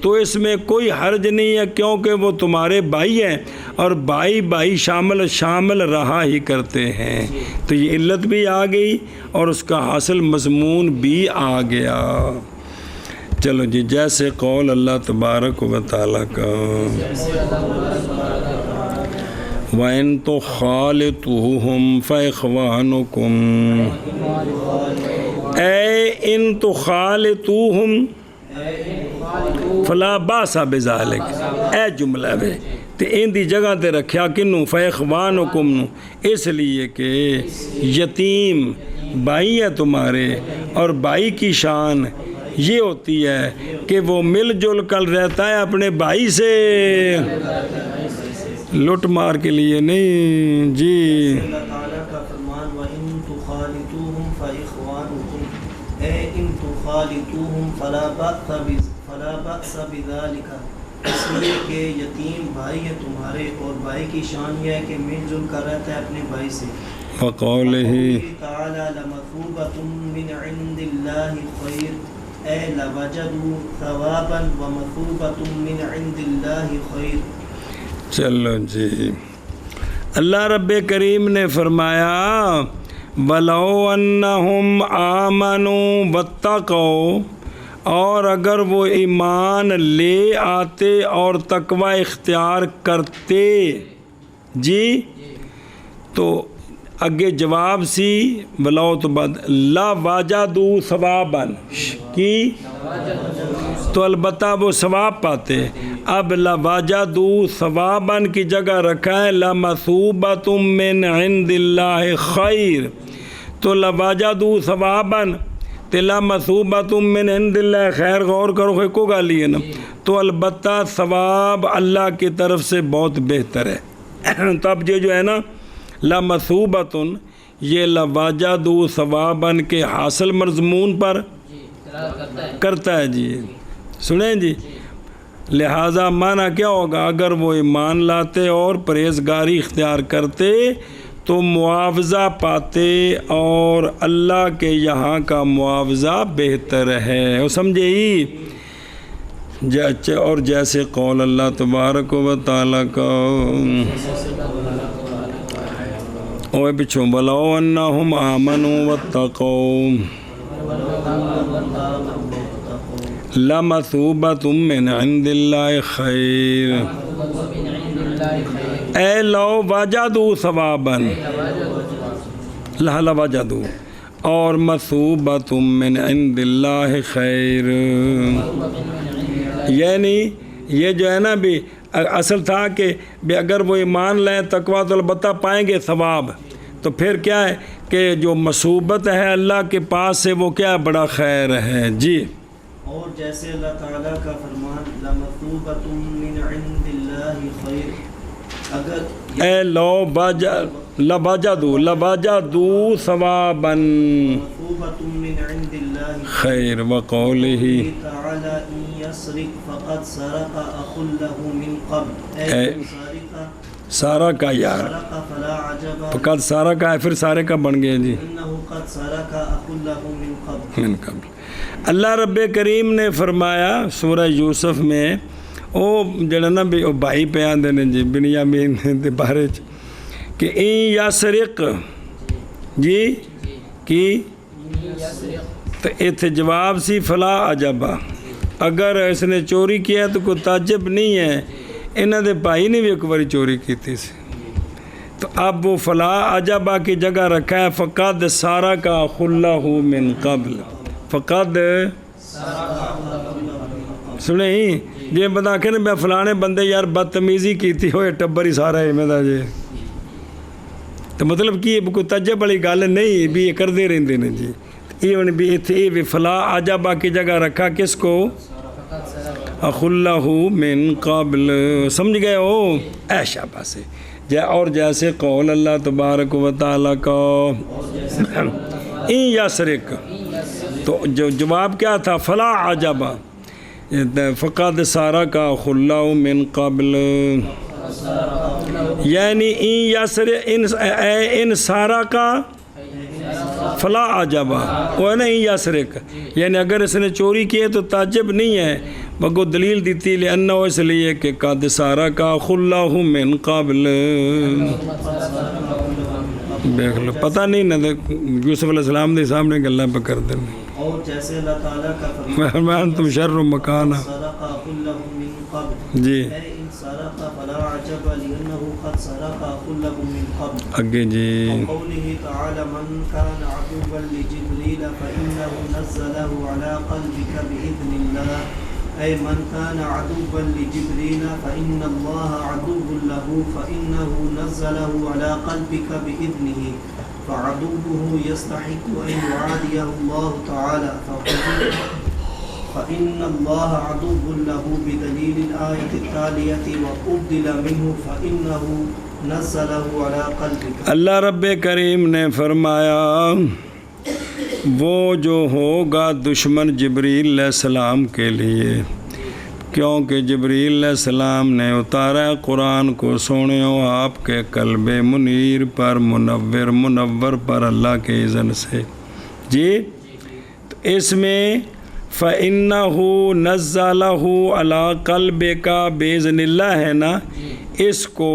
تو اس میں کوئی حرج نہیں ہے، کیونکہ وہ تمہارے بھائی ہیں اور بھائی بھائی شامل رہا ہی کرتے ہیں، تو یہ علت بھی آ گئی اور اس کا حاصل مضمون بھی آ گیا۔ چلو جی، جیسے قول اللہ تبارک و تعالیٰ کا وَإِن تُخَالِطُوهُمْ فَإِخْوَانُكُمْ، اے ان تخالطوہم فلا بأس بذالک، اے جملہ بے تے ان دی جگہ تے رکھیا کنوں، فإخوانکم نو، اس لیے کہ یتیم بھائی ہے تمہارے، اور بھائی کی شان یہ ہوتی ہے کہ وہ مل جل کر رہتا ہے اپنے بھائی سے، لٹ مار کے لیے نہیں جی۔ اللہ تعالیٰ کا فرمان وَإِن تُخَالِطُوهُمْ فَإِخْوَانُكُمْ، اے ان تخالطوہم فلا بأس بذلك، اس لیے کہ یتیم بھائی ہے تمہارے اور بھائی کی شان یہ ہے کہ مل جل کر رہتا ہے اپنے بھائی سے۔ وقولہ تعالی لمثوبۃ من عند اللہ خیر، اے لوجدوا ثوابا ومثوبة من عند اللہ خیر. چلو جی، اللہ رب کریم نے فرمایا وَلَوْ أَنَّهُمْ آمَنُوا وَاتَّقَوْا، اور اگر وہ ایمان لے آتے اور تقوی اختیار کرتے جی، تو اگے جواب سی بلاؤ تو بعد لا وجدوا ثوابا کی، تو البتہ وہ ثواب پاتے. اب لا وجدوا ثوابا کی جگہ رکھا ہے لمثوبۃ من عند اللہ خیر، تو لا وجدوا ثوابا تے لمثوبۃ من عند اللہ خیر. غور کرو کو گالی ہے نا، تو البتہ ثواب اللہ کی طرف سے بہت بہتر ہے. تو اب یہ جو ہے نا لمثوبۃ، یہ لوجدوا ثوابا کے حاصل مضمون پر کرتا ہے جی. سنیں جی، لہٰذا معنی کیا ہوگا؟ اگر وہ ایمان لاتے اور پرہیزگاری اختیار کرتے تو معاوضہ پاتے، اور اللہ کے یہاں کا معاوضہ بہتر ہے. وہ سمجھے ہی؟ اور جیسے قول اللہ تبارک و تعالیٰ کا اوے پچھوں بلاؤ انہم آمنوا واتقوا لمثوبۃ من عند اللہ خیر. اے لو وجدوا ثوابا لا وجدوا اور مثوبۃ من عند اللہ خیر. یعنی یہ جو ہے نا بھی اصل تھا کہ اگر وہ ایمان لیں تقویٰ تو البتہ پائیں گے ثواب، تو پھر کیا ہے کہ جو مصوبت ہے اللہ کے پاس سے وہ کیا بڑا خیر ہے جی. اور جیسے اللہ تعالیٰ کا فرمان لمثوبۃ من عند اللہ خیر، اگر اے لو لوجدوا ثوابا مثوبۃ من عند اللہ خیر. وقولہ تعالی ان یسرق فقد سرق اخ له من قبل، اے سارق سارا کا یار سرق فلا عجب فقط سارا کا ہے، پھر سارے کا بن گئے جی انه قد سرق اخ له من قبل. من قبل. اللہ رب کریم نے فرمایا سورہ یوسف میں، او جڑا نا بھی او بھائی پہ آندے نے جی بنیامین دے بارے کہ این یسرق جی کی، تو ایتھے جواب سی فلا عجبا، اگر اس نے چوری کیا تو کوئی تعجب نہیں ہے، انہاں دے بھائی نے بھی ایک باری چوری کی تھی. تو اب وہ فلا عجبا کی جگہ رکھا ہے فقد سارا کا خلہ من قبل. فقد سنیں ہی جی بتا کے نا فلانے بندے یار بدتمیزی کی تھی ہوئے ٹبر ہی سارا ہے میں جی، تو مطلب کہ کوئی تجب والی گل نہیں بھی یہ کرتے رہتے ہیں جی. یہ بھی اتنے بھی فلا عجبا کی جگہ رکھا کس کو؟ اخلہ من قبل. سمجھ گئے ہو؟ ایشا پاسے اور جیسے قول اللہ تبارک و تعالیٰ کا این یسرق، تو جو جواب کیا تھا فلا عجبا فقد سارا کا خلہ من قبل. یعنی این یسرق ان سارا کا فلا عجبا، وہ ہے نا این یسرق، یعنی اگر اس نے چوری کی ہے تو تعجب نہیں ہے، بگو دلیل دیتی لأنہ اس لیے کہ قد سارا کا خلہ من قبل. دیکھ لو پتہ نہیں نہ یوسف علیہ السلام دے سامنے گلہ پہ کر دیں. اور جیسے اللہ تعالیٰ کا فرمان فرمان تم شر مکانہ سرق اخ له من قبل، جی اے ان سرق فلا عجب لأنه قد سرق اخ له من قبل. اگے جی وقوله تعالى من كان عدوا لجبريل فإنه نزله على قلبك بإذن الله، أي من كان عدوا لجبريل فإن الله عدو له فإنه نزله على قلبك بإذنه، فعدوه يستحق أن يعاديه الله تعالى فإن الله عدو له بدليل الآية التالية وأبدل منه فإنه نزله على قلبك. اللہ رب کریم نے فرمایا وہ جو ہوگا دشمن جبریل علیہ السلام کے لیے، کیونکہ جبریل علیہ السلام نے اتارا قرآن کو سونے ہو آپ کے قلب منیر پر منور پر اللہ کے اذن سے جی. تو اس میں فَإِنَّهُ نَزَّلَهُ عَلَىٰ قَلْبِكَ بِإِذْنِ اللَّهِ ہے نا، اس کو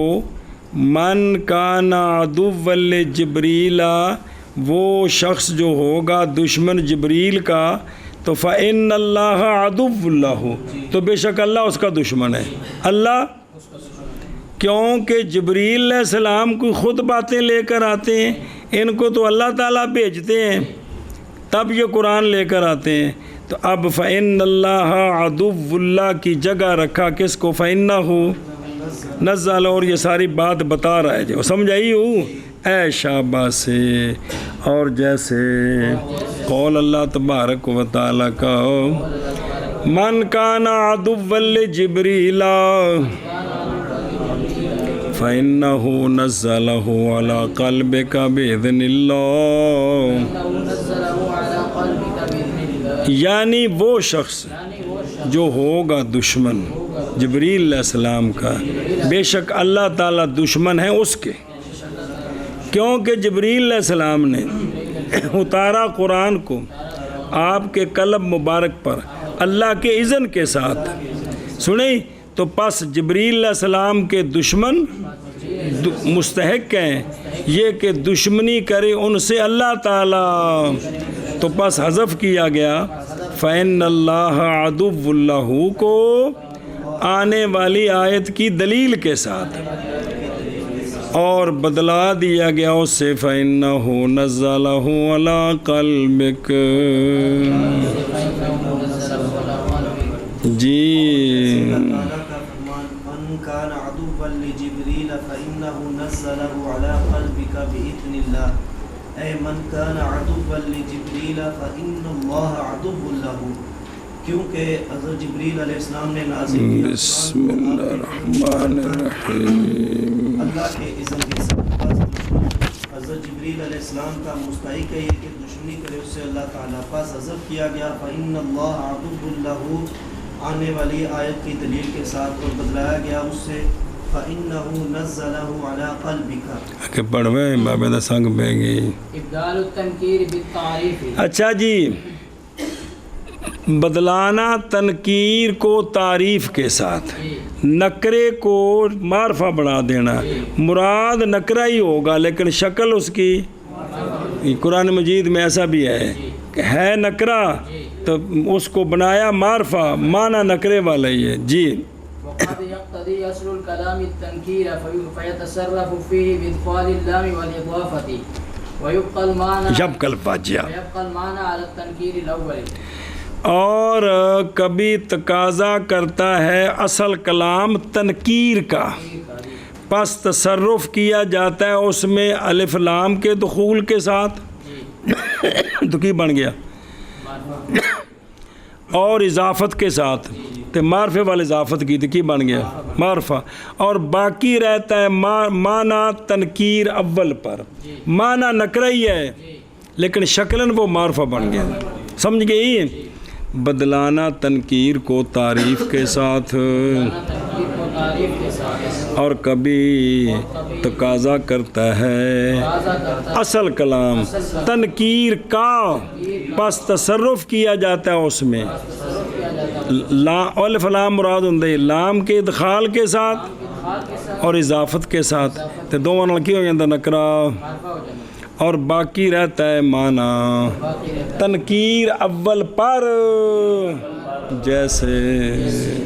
من کان عدو لجبریل، وہ شخص جو ہوگا دشمن جبریل کا، تو فَإِنَّ اللَّهَ عَدُوٌّ لَهُ، تو بے شک اللہ اس کا دشمن ہے۔ اللہ کیونکہ جبریل علیہ السلام کو خود باتیں لے کر آتے ہیں، ان کو تو اللہ تعالیٰ بھیجتے ہیں، تب یہ قرآن لے کر آتے ہیں۔ تو اب فَإِنَّ اللَّهَ عَدُوٌّ اللہ کی جگہ رکھا کس کو؟ فَإِنَّهُ نزل، اور یہ ساری بات بتا رہا ہے جو سمجھ آئی ہو اے شاباش سے۔ اور جیسے قول اللہ تبارک و تعالیٰ کا من کان عدوا لجبریل فإنه نزله على قلبك بإذن اللہ، یعنی وہ شخص جو ہوگا دشمن جبریل علیہ السلام کا، بے شک اللہ تعالیٰ دشمن ہے اس کے، کیونکہ جبریل علیہ السلام نے اتارا قرآن کو آپ کے قلب مبارک پر اللہ کے اذن کے ساتھ، سنیں تو پس جبریل علیہ السلام کے دشمن مستحق ہیں یہ کہ دشمنی کرے ان سے اللہ تعالیٰ، تو پس حذف کیا گیا فَإِنَّ اللَّهَ عَدُوٌّ لَهُ کو آنے والی آیت کی دلیل کے ساتھ، اور بدلا دیا گیا اس سے فَإِنَّهُ نَزَّلَهُ عَلَىٰ قَلْبِكَ، جی من كان عدوا لجبريل فإنه نزله على قلبك بإذن الله، اے من كان عدوا لجبريل فإن الله عدو له، کیونکہ حضرت جبریل علیہ السلام نے نازل کیا بسم اللہ الرحمن الرحیم، اللہ کے اذن کے ساتھ حضرت جبریل علیہ السلام کا مستحق ہے یہ کہ دشمنی کرے اس سے اللہ تعالیٰ، پاس حذف کیا گیا فإن اللہ عدو له آنے والی آیت کی دلیل کے ساتھ، اور بدلایا گیا اس سے فَإِنَّهُ نَزَّلَهُ عَلَىٰ قَلْبِكَ، کہ پڑھوے بابے دا سنگ بے گی۔ ابدال التنکیر بالتعریف، اچھا جی، بدلانا تنکیر کو تعریف کے ساتھ، نکرے کو معرفہ بنا دینا، مراد نکرہ ہی ہوگا لیکن شکل اس کی، قرآن مجید میں ایسا بھی ہے نکرہ تو اس کو بنایا معرفہ، معنی نکرے والا ہی ہے جی۔ وقد يقتضي اصل الكلام التنكير فيتصرف فيه بإدخال اللام والإضافة ويبقى المعنى يبقى الفاجعة ويبقى المعنى على التنكير الأول، اور کبھی تقاضا کرتا ہے اصل کلام تنکیر کا، پس تصرف کیا جاتا ہے اس میں الف لام کے دخول کے ساتھ، تو کی بن گیا، اور اضافت کے ساتھ، تو معرفے والے اضافت کی تو کی بن گیا معرفہ، اور باقی رہتا ہے معنی تنکیر اول پر، معنی نکرہ ہی ہے لیکن شکلاً وہ معرفہ بن گیا، سمجھ گئی؟ بدلانا تنکیر کو تعریف کے ساتھ، اور کبھی تقاضا کرتا ہے اصل کلام تنکیر کا، پس تصرف کیا جاتا ہے اس میں، الف لام مراد ہوں لام کے ادخال کے ساتھ اور اضافت کے ساتھ، تو دونوں لڑکی ہو جاتا نکرہ، اور باقی رہتا ہے معنی تنکیر اول پر، جیسے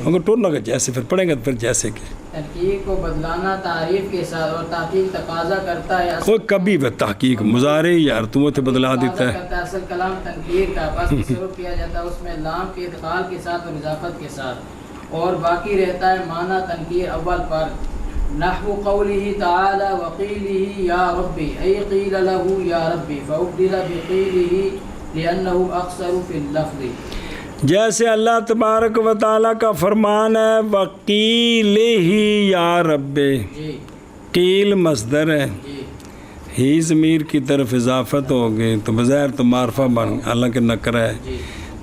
اگر ٹور نہ کہ جیسے پھر پڑھیں گے پھر جیسے کہ تنکیر کو بدلانا تعریف کے ساتھ، اور تحقیق تقاضا کرتا ہے وہ کبھی بھی تحقیق مضارع یار تم تو بدلا دیتا ہے، اصل کلام تنکیر کا، پس تصرف کیا جاتا ہے اس میں لام کے ادخال کے ساتھ اور اضافت کے ساتھ، اور باقی رہتا ہے معنی تنکیر اول پر، نحو قوله تعالی وقیلہ یا ربی، ای قیل له یا ربی فابدل بقیلہ لأنه اقصر فی اللفظ، جیسے اللہ تبارک و تعالیٰ کا فرمان ہے وقیل ہی یا رب، قیل مصدر ہے، ہی ضمیر کی طرف اضافت ہو گئی تو بظاہر تو معرفہ بن، حالانکہ نکرہ ہے،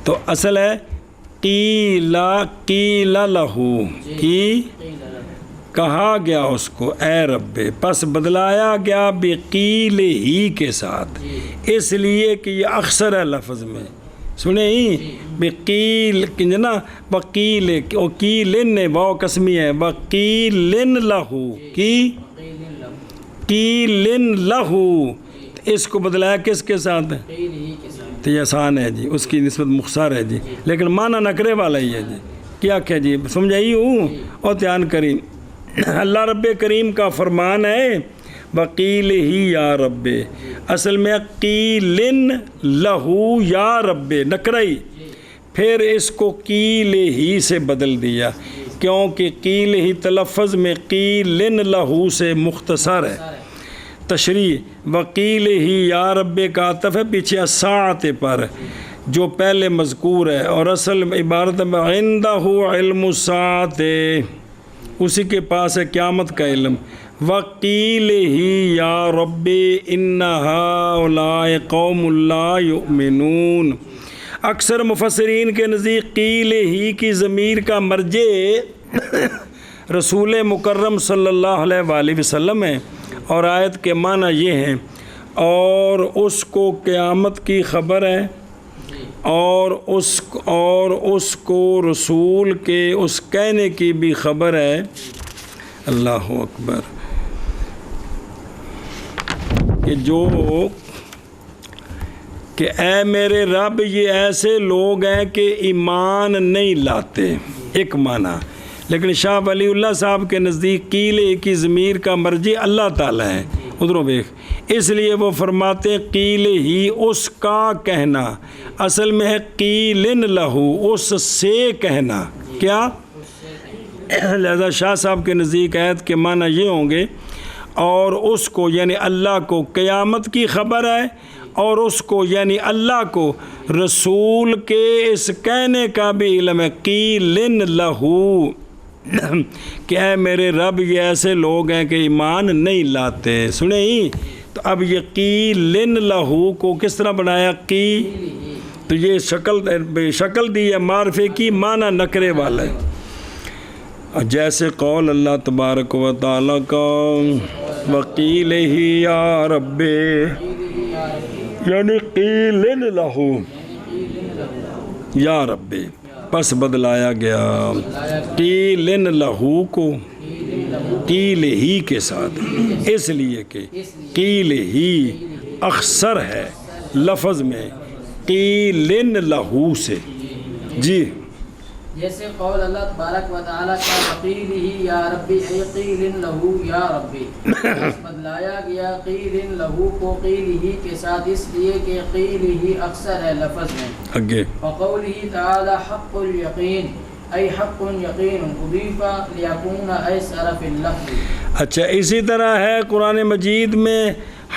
تو اصل ہے قیل لہو، کی کہا گیا اس کو اے رب، پس بدلایا گیا بقیل ہی کے ساتھ، اس لیے کہ یہ اکثر ہے لفظ میں، سنیں بقیل نا وکیل وکیلن واو قسمی ہے وکیلن لہو کی قیلن لہو، اس کو بدلایا کس کے ساتھ؟ قیل ہی کے ساتھ۔ تو یہ آسان ہے جی، اس کی نسبت مختصر ہے جی، لیکن معنی نکرے والا ہی ہے جی۔ کیا کیا جی سمجھائی ہوں اور دھیان کریں۔ اللہ رب کریم کا فرمان ہے وقیل ہی یا رب، اصل میں قیلن لہو یا رب نکرائی، پھر اس کو قیل ہی سے بدل دیا کیونکہ قیل ہی تلفظ میں قیلن لہو سے مختصر ہے۔ تشریح وقیل ہی یا رب کا عطف ہے پیچھے الساعۃ پر جو پہلے مذکور ہے، اور اصل عبارت میں عندہ علم الساعۃ، اسی کے پاس ہے قیامت کا علم۔ وقیل ہی یا رب ان ہؤلاء قوم لا یؤمنون، اکثر مفسرین کے نزدیک قیل ہی کی ضمیر کا مرجع رسول مکرم صلی اللہ علیہ وآلہ وسلم ہے، اور آیت کے معنی یہ ہیں اور اس کو قیامت کی خبر ہے اور اس کو رسول کے اس کہنے کی بھی خبر ہے۔ اللہ اکبر، کہ اے میرے رب یہ ایسے لوگ ہیں کہ ایمان نہیں لاتے، ایک معنی، لیکن شاہ ولی اللہ صاحب کے نزدیک قیل کی ضمیر کا مرجع اللہ تعالیٰ ہے۔ ادھروں دیکھ، اس لیے وہ فرماتے ہیں قیل ہی اس کا کہنا، اصل میں ہے قیلن لہو اس سے کہنا، کیا؟ لہذا شاہ صاحب کے نزدیک آیت کے معنی یہ ہوں گے اور اس کو یعنی اللہ کو قیامت کی خبر ہے، اور اس کو یعنی اللہ کو رسول کے اس کہنے کا بھی علم ہے قیلن لہو، کہ اے میرے رب یہ ایسے لوگ ہیں کہ ایمان نہیں لاتے۔ سنیں تو اب یہ قیلن لہو کو کس طرح بنایا؟ قی، تو یہ شکل دی ہے معرفے کی، معنی نکرے والا ہے، جیسے قول اللہ تبارک و تعالیٰ کا وقیل ہی یا رب، یعنی قیلن لہو یا رب، پس بدلایا گیا قیلن لہو کو قیل ہی کے ساتھ، اس لیے کہ قیل ہی اخسر ہے لفظ میں قیلن لہو سے۔ جی جیسے قول اللہ تبارک و تعالیٰ کا وقیل ہی یا ربی اے قیل لہو یا ربی، بدلایا گیا قیل لہو کو قیل ہی کے ساتھ، اس لیے کہ قیل ہی اکثر ہے لفظ میں۔ آگے وقوله تعالی حق الیقین ای حق یقین اضیف لیکون ایسر فی اللفظ۔ اچھا، اسی طرح ہے قرآن مجید میں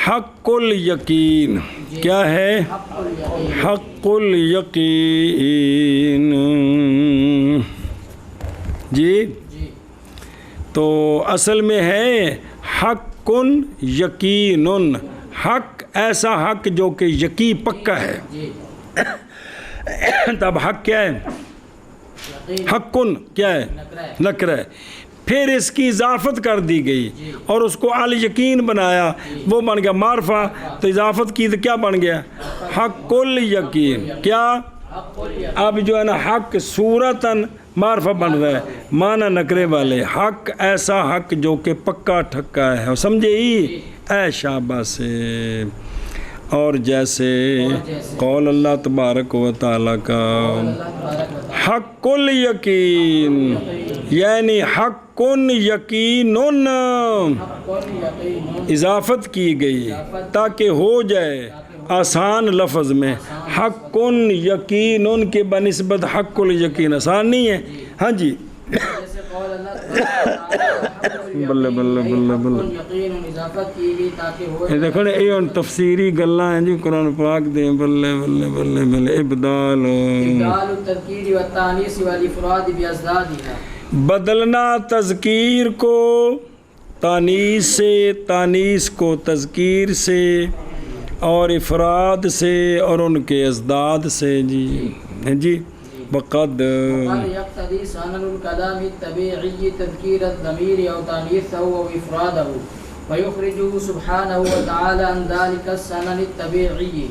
حق الیقین، کیا ہے؟ حق الیقین، جی تو اصل میں ہے حق یقین، حق ایسا حق جو کہ یقین پکا ہے۔ تب حق کیا ہے؟ حق کیا ہے؟ نکرہ ہے، پھر اس کی اضافت کر دی گئی اور اس کو الیقین بنایا، وہ بن گیا معرفہ، تو اضافت کی تو کیا بن گیا؟ حق الیقین۔ کیا؟ اب جو ہے نا حق صورتاً معرفہ بن رہا ہے، معنی نکرے والے، حق ایسا حق جو کہ پکا ٹھکا ہے، سمجھے ہی؟ اے شابہ سے۔ اور جیسے قول اللہ تبارک و تعالیٰ کا حق الیقین، یعنی حق یقین، اضافت کی گئی تاکہ ہو جائے آسان لفظ میں، حق یقین کے بنسبت حق الیقین آسان نہیں ہے۔ ہاں جی، بلے بلے بلے بلے، دیکھو نا یہ تفسیری گلاں ہیں جی قرآن پاک دے، بلے بلے بلے بلے، ابدال التذکیر والتانیث والافراد بازدادها، بدلنا تذکیر کو تانیث سے، تانیث کو تذکیر سے، اور افراد سے اور ان کے ازداد سے۔ جی وقد يقتضي سنن الكلام الطبيعي تذكير الضمير أو تانيثه أو إفراده، ويخرجه سبحانه وتعالى عن ذلك السنن الطبيعي،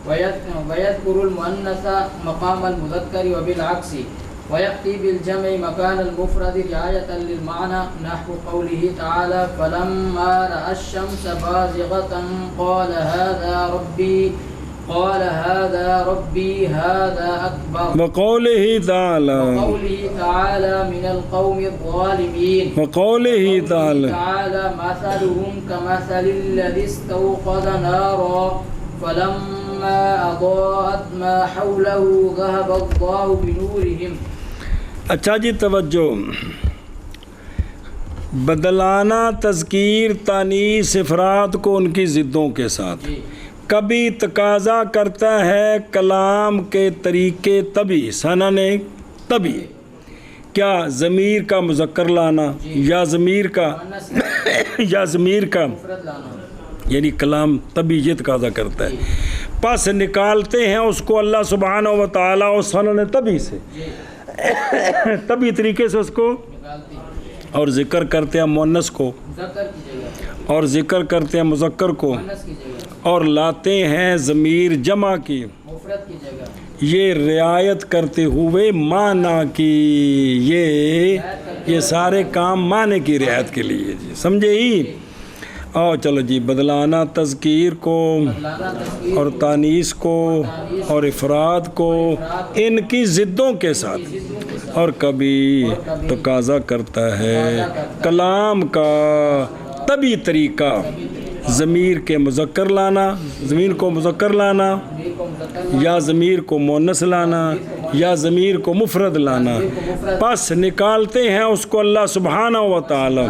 ويذكر المؤنث مقام المذكر وبالعكس ويأتي بالجمع مكان المفرد رعاية للمعنى نحو قوله تعالى فلما رأى الشمس بازغة قال هذا ربي هذا أكبر وقوله تعالى من القوم الظالمين وقوله تعالى مثلهم كمثل الذي استوقد نارا فلما أضاءت ما حوله ذهب الله بنورهم. اچھا جی توجہ، بدلانا تذکیر تانیث افراد کو ان کی ضدوں کے ساتھ، کبھی تقاضا کرتا ہے کلام کے طریقے طبی سنن طبی، کیا ضمیر کا مذکر لانا یا ضمیر کا یعنی کلام طبی یہ تقاضا کرتا ہے، پس نکالتے ہیں اس کو اللہ سبحانہ و تعالیٰ اور سنن طبی سے، طبی طریقے سے اس کو، اور ذکر کرتے ہیں مؤنث کو اور ذکر کرتے ہیں مذکر کو اور یہ ہیں ضمیر جمع کی، یہ رعایت کرتے ہوئے معنی کی، یہ سارے کام معنی کی رعایت کے لیے جی، سمجھے ہی؟ اور چلو جی، بدلانا تذکیر کو اور تانیث کو اور افراد کو ان کی ضدوں کے ساتھ، اور کبھی تقاضا کرتا ہے کلام کا طبی طریقہ، ضمیر کے مذکر لانا، ضمیر کو مذکر لانا یا ضمیر کو مؤنث لانا یا ضمیر کو مفرد لانا، پس نکالتے ہیں اس کو اللہ سبحانہ و تعالی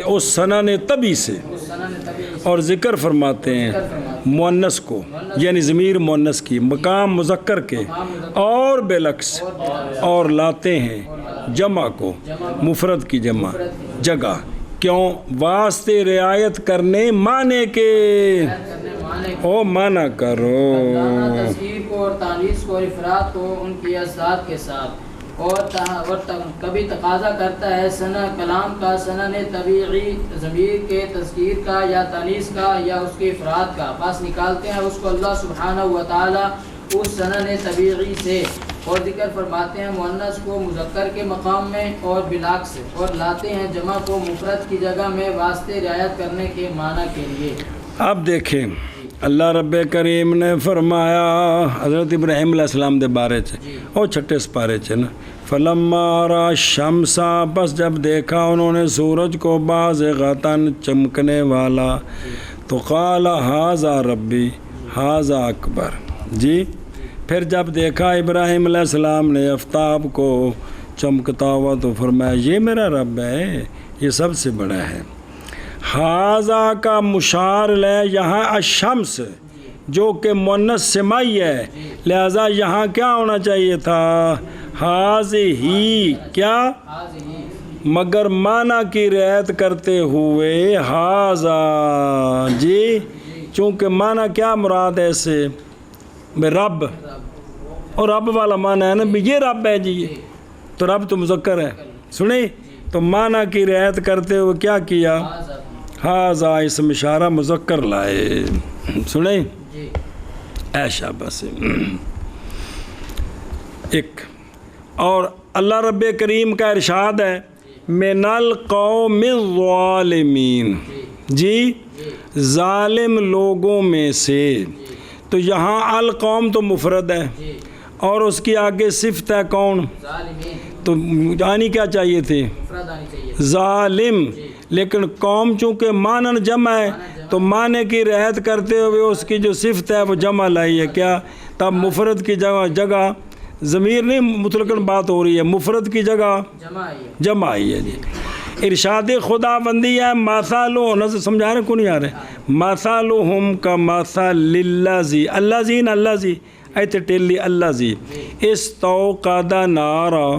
اس سنن طبی سے، اور ذکر فرماتے ہیں مؤنث کو یعنی ضمیر مؤنث کی مقام مذکر کے، اور بالعکس، اور لاتے ہیں جمع کو مفرد کی جگہ، کیوں؟ واسطے رعایت کرنے معنی کے، او معنی کرو تذکیر کو اور تانیث کو اور افراد کو ان کی اجزاء کے ساتھ، اور کبھی تقاضا کرتا ہے کلام کا سنن طبیعی ضمیر کے تذکیر کا یا تانیث کا یا اس کے افراد کا، پس نکالتے ہیں اس کو اللہ سبحانہ و تعالی اس سنن طبیعی سے، اور ذکر فرماتے ہیں مؤنث کو مذکر کے مقام میں اور بالعکس، اور لاتے ہیں جمع کو مفرد کی جگہ میں واسطے رعایت کرنے کے معنی کے لیے۔ اب دیکھیں اللہ رب کریم نے فرمایا حضرت ابراہیم علیہ السلام دے بارے چ اور چھٹے سپارے چ نا، فلما را شمسا، بس جب دیکھا انہوں نے سورج کو بازغتاً چمکنے والا، تو قال ھذا ربی ھذا اکبر، جی پھر جب دیکھا ابراہیم علیہ السلام نے آفتاب کو چمکتا ہوا تو فرمایا یہ میرا رب ہے، یہ سب سے بڑا ہے۔ ھذا کا مشار لے یہاں الشمس جو کہ مؤنث سمائی ہے، لہذا یہاں کیا ہونا چاہیے تھا؟ ھذہ، کیا؟ مگر معنی کی رعایت کرتے ہوئے ھذا، جی چونکہ معنی کیا مراد ہے سے رب، اور رب والا معنی ہے نا یہ رب ہے جی، تو رب تو مذکر ہے، سنیں تو معنی کی رعایت کرتے ہوئے کیا کیا؟ ھذا اسم اشارہ مذکر لائے، سنیں ایشا بس ایک، اور اللہ رب کریم کا ارشاد ہے من القوم الظالمین، جی ظالم لوگوں میں سے، تو یہاں القوم تو مفرد ہے اور اس کی آگے صفت ہے کون؟ تو آنی کیا چاہیے تھی؟ ظالم، لیکن قوم چونکہ مانن جمع ہے تو معنی کی رعایت کرتے ہوئے اس کی جو صفت ہے وہ جمع لائی ہے، کیا؟ تب مفرد کی جگہ ضمیر نہیں مطلقاً بات ہو رہی ہے، مفرد کی جگہ جمع آئی ہے جی۔ ارشاد خدا بندی ہے مثالو، سمجھا رہے کو نہیں آ رہے؟ مثالہم کا مثل الذی، الذین الذی ایتے ٹیلی الذی استوقد نارا،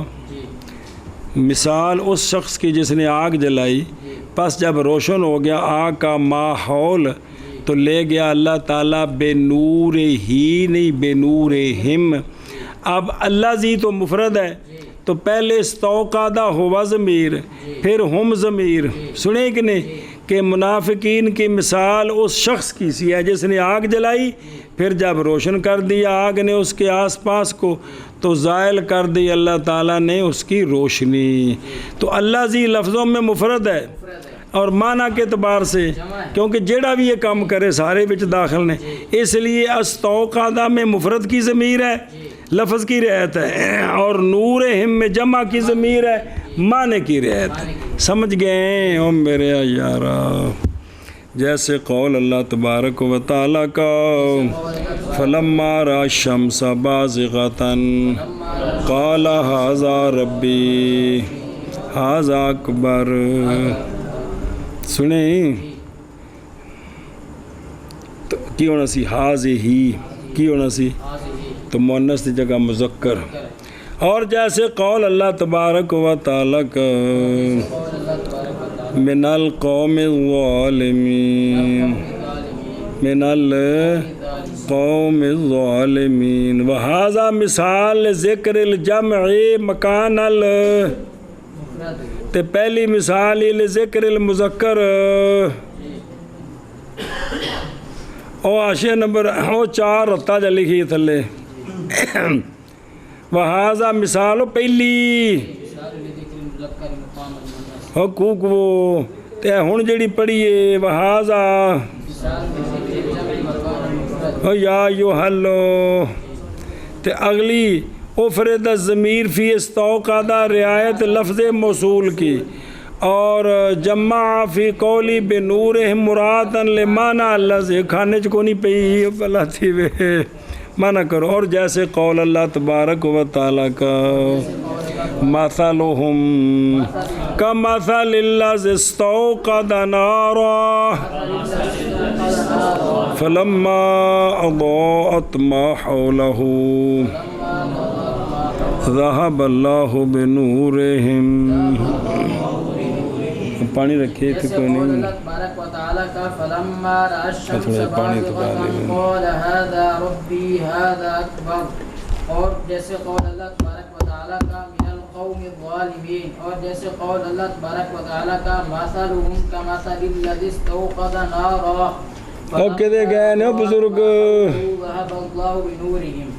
مثال اس شخص کی جس نے آگ جلائی، پس جب روشن ہو گیا آگ کا ماحول تو لے گیا اللہ تعالیٰ بے نور ہی، نہیں بے نور ہم۔ اب الذی تو مفرد ہے تو پہلے استوقادہ ہوا ضمیر پھر ہم ضمیر، سنے کہ نہیں کہ منافقین کی مثال اس شخص کی سی ہے جس نے آگ جلائی، پھر جب روشن کر دیا آگ نے اس کے آس پاس کو تو زائل کر دی اللہ تعالیٰ نے اس کی روشنی۔ تو اللہ ذی لفظوں میں مفرد ہے اور معنی کے اعتبار سے، کیونکہ جیڑا بھی یہ کام کرے سارے بچ داخل نے، اس لیے استوقادہ میں مفرد کی ضمیر ہے، لفظ کی رعایت ہے، اور نورہم میں جمع کی ضمیر ہے، معنی کی رعایت ہے۔ سمجھ گئے او میرے یارا؟ جیسے قول اللہ تبارک و تعالیٰ کا فلما را الشمس بازغۃ قال ھذا ربی ھذا اکبر، سنیں تو کی ہونا سی ہی کی ہونا سی تو مؤنث کی جگہ مذکر، اور جیسے قول اللہ تبارک و تعالیٰ کا من القوم الظالمین من القوم الظالمین، وہذا مثال ذکر الجمع مکان تے پہلی مثال ذکر المذکر، او آشے نمبر او 4 رتہ جا لکھی تھلے، وہذا مثال پہلی حقوق وہ تے ہن جڑی پڑھیے وہذا یا یوہلو تے اگلی افرد الضمیر فی استوقادہ رعایت لفظ موصول کی، اور جمع فی قولی بنورہم مرادن لمعنی اللہ کھانے چکو نہیں پئی بلا تھی وے مانا کرو، اور جیسے قول اللہ تبارک و تعالیٰ کا مثلہم کمثل الذی استوقد نارا فلما اضاءت ما حولہ ذہب اللہ بنورہم، پانی رکھے تھے کوئی نہیں، اللہ تبارک و تعالیٰ کا فلما رأى الشمس بازغة قال هذا ربی هذا اکبر، اور جیسے قول اللہ تبارک و تعالیٰ کا من القوم الظالمین، اور جیسے قول اللہ تبارک و تعالیٰ کا مثلهم کمثل الذی استوقد نارا اوکے دے گئے نا بزرگ ذهب اللہ بنورہم۔